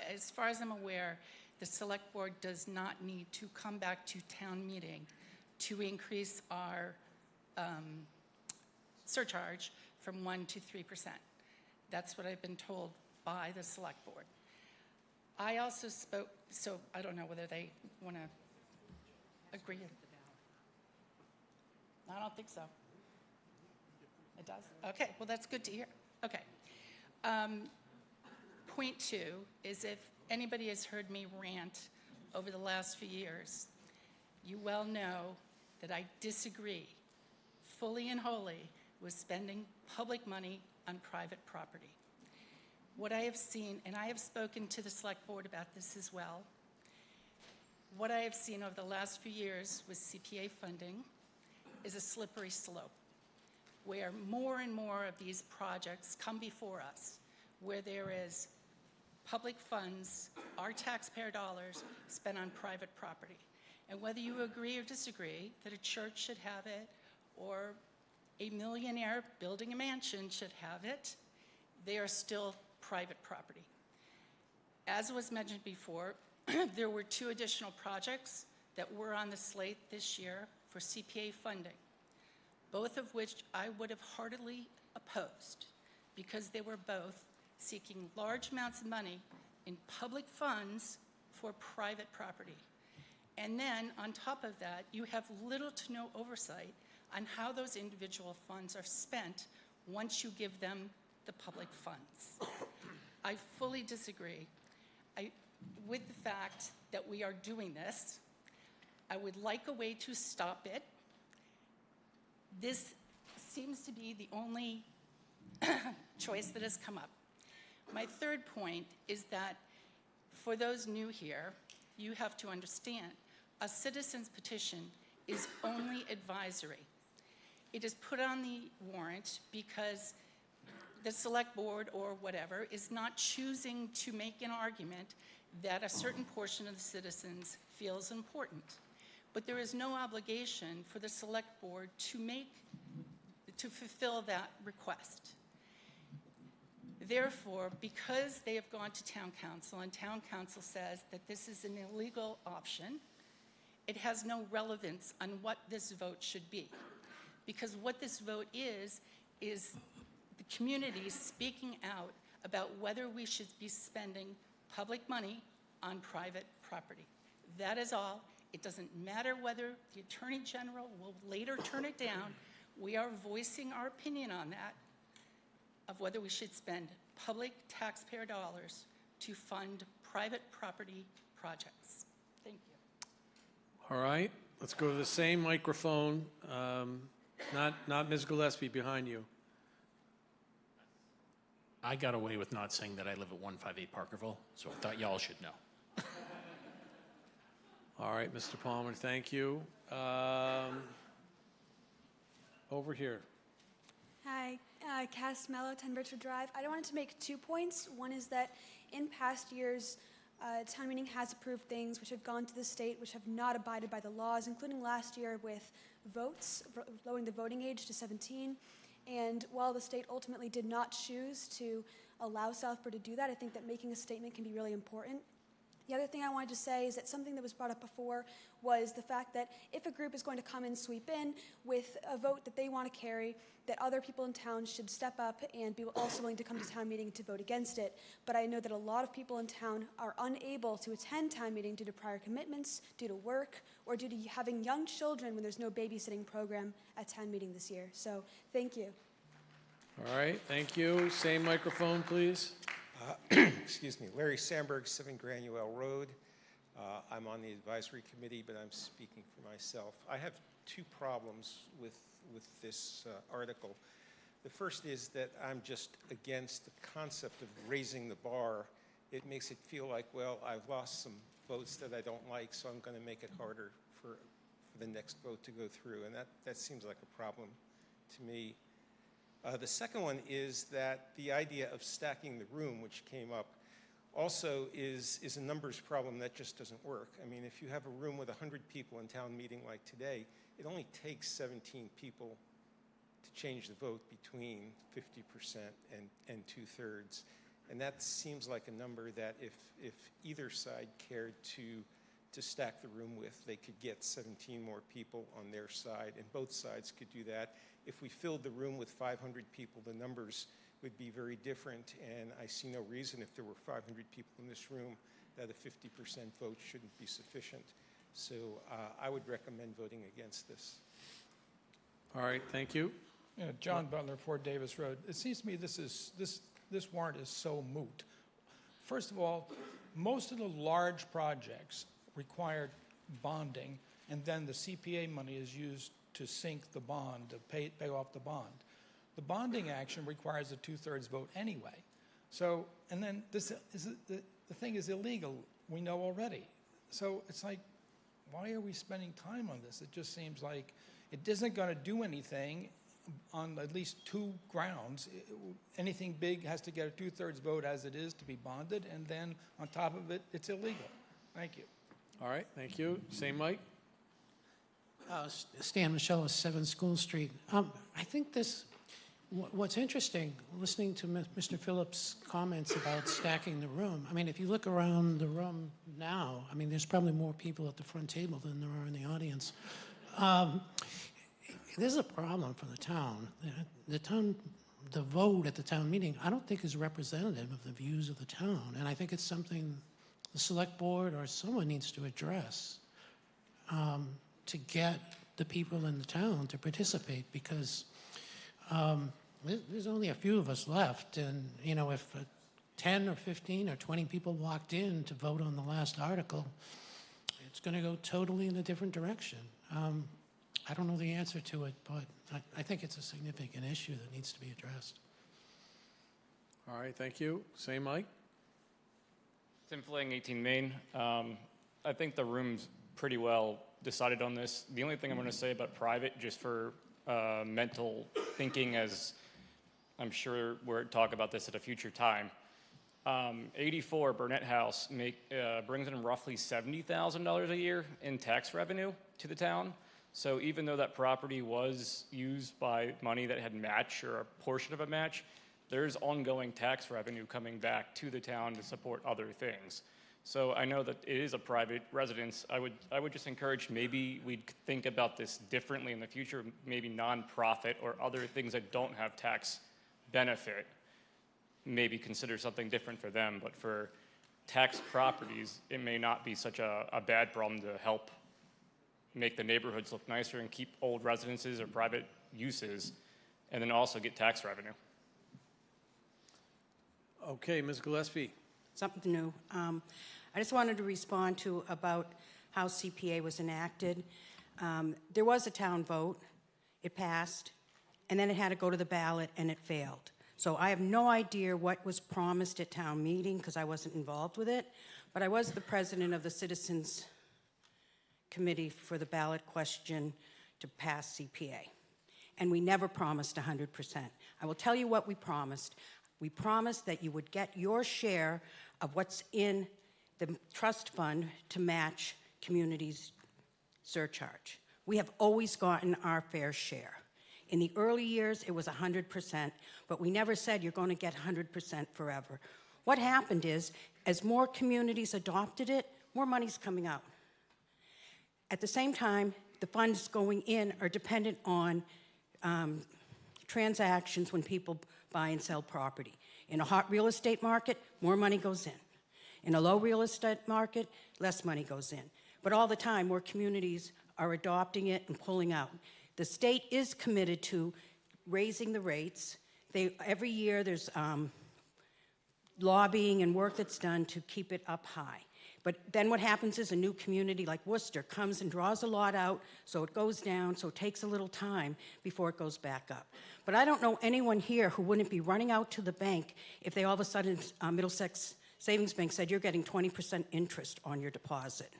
as far as I'm aware, the select board does not need to come back to town meeting to increase our surcharge from 1% to 3%. That's what I've been told by the select board. I also spoke, so I don't know whether they want to agree. I don't think so. It does? Okay, well, that's good to hear. Okay. Point 2 is if anybody has heard me rant over the last few years, you well know that I disagree fully and wholly with spending public money on private property. What I have seen, and I have spoken to the Select Board about this as well, what I have seen over the last few years with CPA funding is a slippery slope, where more and more of these projects come before us, where there is public funds, our taxpayer dollars, spent on private property. And whether you agree or disagree that a church should have it, or a millionaire building a mansion should have it, they are still private property. As was mentioned before, there were 2 additional projects that were on the slate this year for CPA funding, both of which I would have heartily opposed because they were both seeking large amounts of money in public funds for private property. And then on top of that, you have little to no oversight on how those individual funds are spent once you give them the public funds. I fully disagree with the fact that we are doing this. I would like a way to stop it. This seems to be the only choice that has come up. My third point is that for those new here, you have to understand a citizen's petition is only advisory. It is put on the warrant because the Select Board or whatever is not choosing to make an argument that a certain portion of the citizens feels important. But there is no obligation for the Select Board to fulfill that request. Therefore, because they have gone to Town Council and Town Council says that this is an illegal option, it has no relevance on what this vote should be. Because what this vote is the community speaking out about whether we should be spending public money on private property. That is all. It doesn't matter whether the Attorney General will later turn it down. We are voicing our opinion on that, of whether we should spend public taxpayer dollars to fund private property projects. Thank you. All right, let's go to the same microphone. Not Ms. Gillespie behind you. I got away with not saying that I live at 158 Parkerville, so I thought y'all should know. All right, Mr. Palmer, thank you. Over here. Hi, Cass Mello, 10 Birchwood Drive. I wanted to make 2 points. One is that in past years, town meeting has approved things which have gone to the state, which have not abided by the laws, including last year with votes, lowering the voting age to 17. And while the state ultimately did not choose to allow Southborough to do that, I think that making a statement can be really important. The other thing I wanted to say is that something that was brought up before was the fact that if a group is going to come and sweep in with a vote that they want to carry, that other people in town should step up and be also willing to come to town meeting to vote against it. But I know that a lot of people in town are unable to attend town meeting due to prior commitments, due to work, or due to having young children when there's no babysitting program at town meeting this year. So thank you. All right, thank you. Same microphone, please. Excuse me, Larry Sandberg, 7 Granuel Road. I'm on the advisory committee, but I'm speaking for myself. I have 2 problems with this article. The first is that I'm just against the concept of raising the bar. It makes it feel like, well, I've lost some votes that I don't like, so I'm going to make it harder for the next vote to go through, and that seems like a problem to me. The second one is that the idea of stacking the room, which came up, also is a numbers problem that just doesn't work. I mean, if you have a room with 100 people in town meeting like today, it only takes 17 people to change the vote between 50% and 2/3. And that seems like a number that if either side cared to stack the room with, they could get 17 more people on their side, and both sides could do that. If we filled the room with 500 people, the numbers would be very different, and I see no reason if there were 500 people in this room that a 50% vote shouldn't be sufficient. So I would recommend voting against this. All right, thank you. Yeah, John Butler, 4 Davis Road. It seems to me this warrant is so moot. First of all, most of the large projects required bonding, and then the CPA money is used to sink the bond, to pay off the bond. The bonding action requires a 2/3 vote anyway. So, and then the thing is illegal, we know already. So it's like, why are we spending time on this? It just seems like it isn't going to do anything on at least two grounds. Anything big has to get a 2/3 vote as it is to be bonded, and then on top of it, it's illegal. Thank you. All right, thank you. Same Mike? Stan Michelle, 7 School Street. I think what's interesting, listening to Mr. Phillips' comments about stacking the room, I mean, if you look around the room now, I mean, there's probably more people at the front table than there are in the audience. This is a problem for the town. The vote at the town meeting, I don't think is representative of the views of the town, and I think it's something the select board or someone needs to address to get the people in the town to participate, because there's only a few of us left, and you know, if 10 or 15 or 20 people walked in to vote on the last article, it's going to go totally in a different direction. I don't know the answer to it, but I think it's a significant issue that needs to be addressed. All right, thank you. Same Mike? Tim Fling, 18 Main. I think the room's pretty well decided on this. The only thing I'm going to say about private, just for mental thinking, as I'm sure we'll talk about this at a future time. 84 Burnett House brings in roughly $70,000 a year in tax revenue to the town. So even though that property was used by money that had match or a portion of a match, there's ongoing tax revenue coming back to the town to support other things. So I know that it is a private residence. I would just encourage maybe we'd think about this differently in the future, maybe nonprofit or other things that don't have tax benefit. Maybe consider something different for them, but for tax properties, it may not be such a bad problem to help make the neighborhoods look nicer and keep old residences or private uses, and then also get tax revenue. Okay, Ms. Gillespie. Something new. I just wanted to respond to about how CPA was enacted. There was a town vote, it passed, and then it had to go to the ballot and it failed. So I have no idea what was promised at town meeting because I wasn't involved with it, but I was the president of the Citizens Committee for the ballot question to pass CPA. And we never promised 100%. I will tell you what we promised. We promised that you would get your share of what's in the trust fund to match communities' surcharge. We have always gotten our fair share. In the early years, it was 100%, but we never said you're going to get 100% forever. What happened is, as more communities adopted it, more money's coming out. At the same time, the funds going in are dependent on transactions when people buy and sell property. In a hot real estate market, more money goes in. In a low real estate market, less money goes in. But all the time, more communities are adopting it and pulling out. The state is committed to raising the rates. Every year, there's lobbying and work that's done to keep it up high. But then what happens is a new community like Worcester comes and draws a lot out, so it goes down, so it takes a little time before it goes back up. But I don't know anyone here who wouldn't be running out to the bank if they all of a sudden, Middlesex Savings Bank said you're getting 20% interest on your deposit.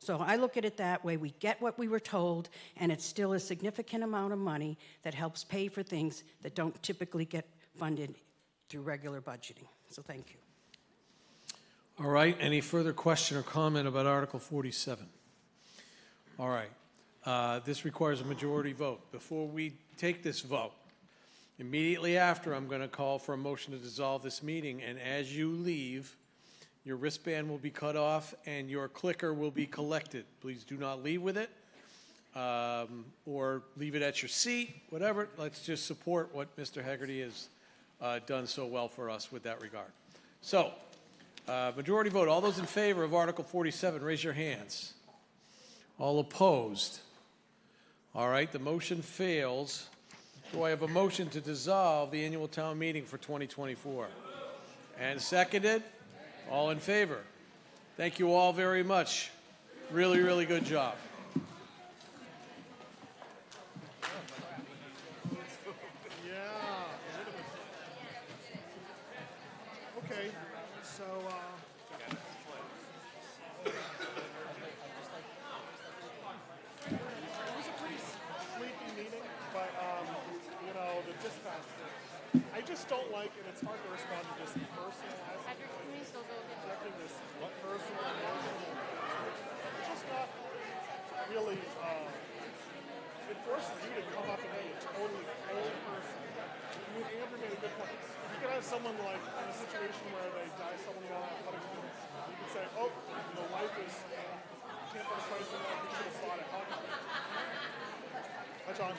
So I look at it that way. We get what we were told, and it's still a significant amount of money that helps pay for things that don't typically get funded through regular budgeting. So thank you. All right, any further question or comment about Article 47? All right, this requires a majority vote. Before we take this vote, immediately after, I'm going to call for a motion to dissolve this meeting, and as you leave, your wristband will be cut off and your clicker will be collected. Please do not leave with it or leave it at your seat, whatever. Let's just support what Mr. Hegarty has done so well for us with that regard. So, majority vote. All those in favor of Article 47, raise your hands. All opposed? All right, the motion fails. Do I have a motion to dissolve the annual town meeting for 2024? And seconded? All in favor? Thank you all very much. Really, really good job. Okay, so, it was a pretty sleepy meeting, but, the dispatch thing, I just don't like, and it's hard to respond to just personalizing, projecting this personal, emotional, it's just not really, it forces you to come up and be a totally whole person. I mean, Andrew made a good point. You could have someone like in a situation where they die someone well athletically. You could say, oh, life is, you can't put a price on that, you should have thought it. Hi, John.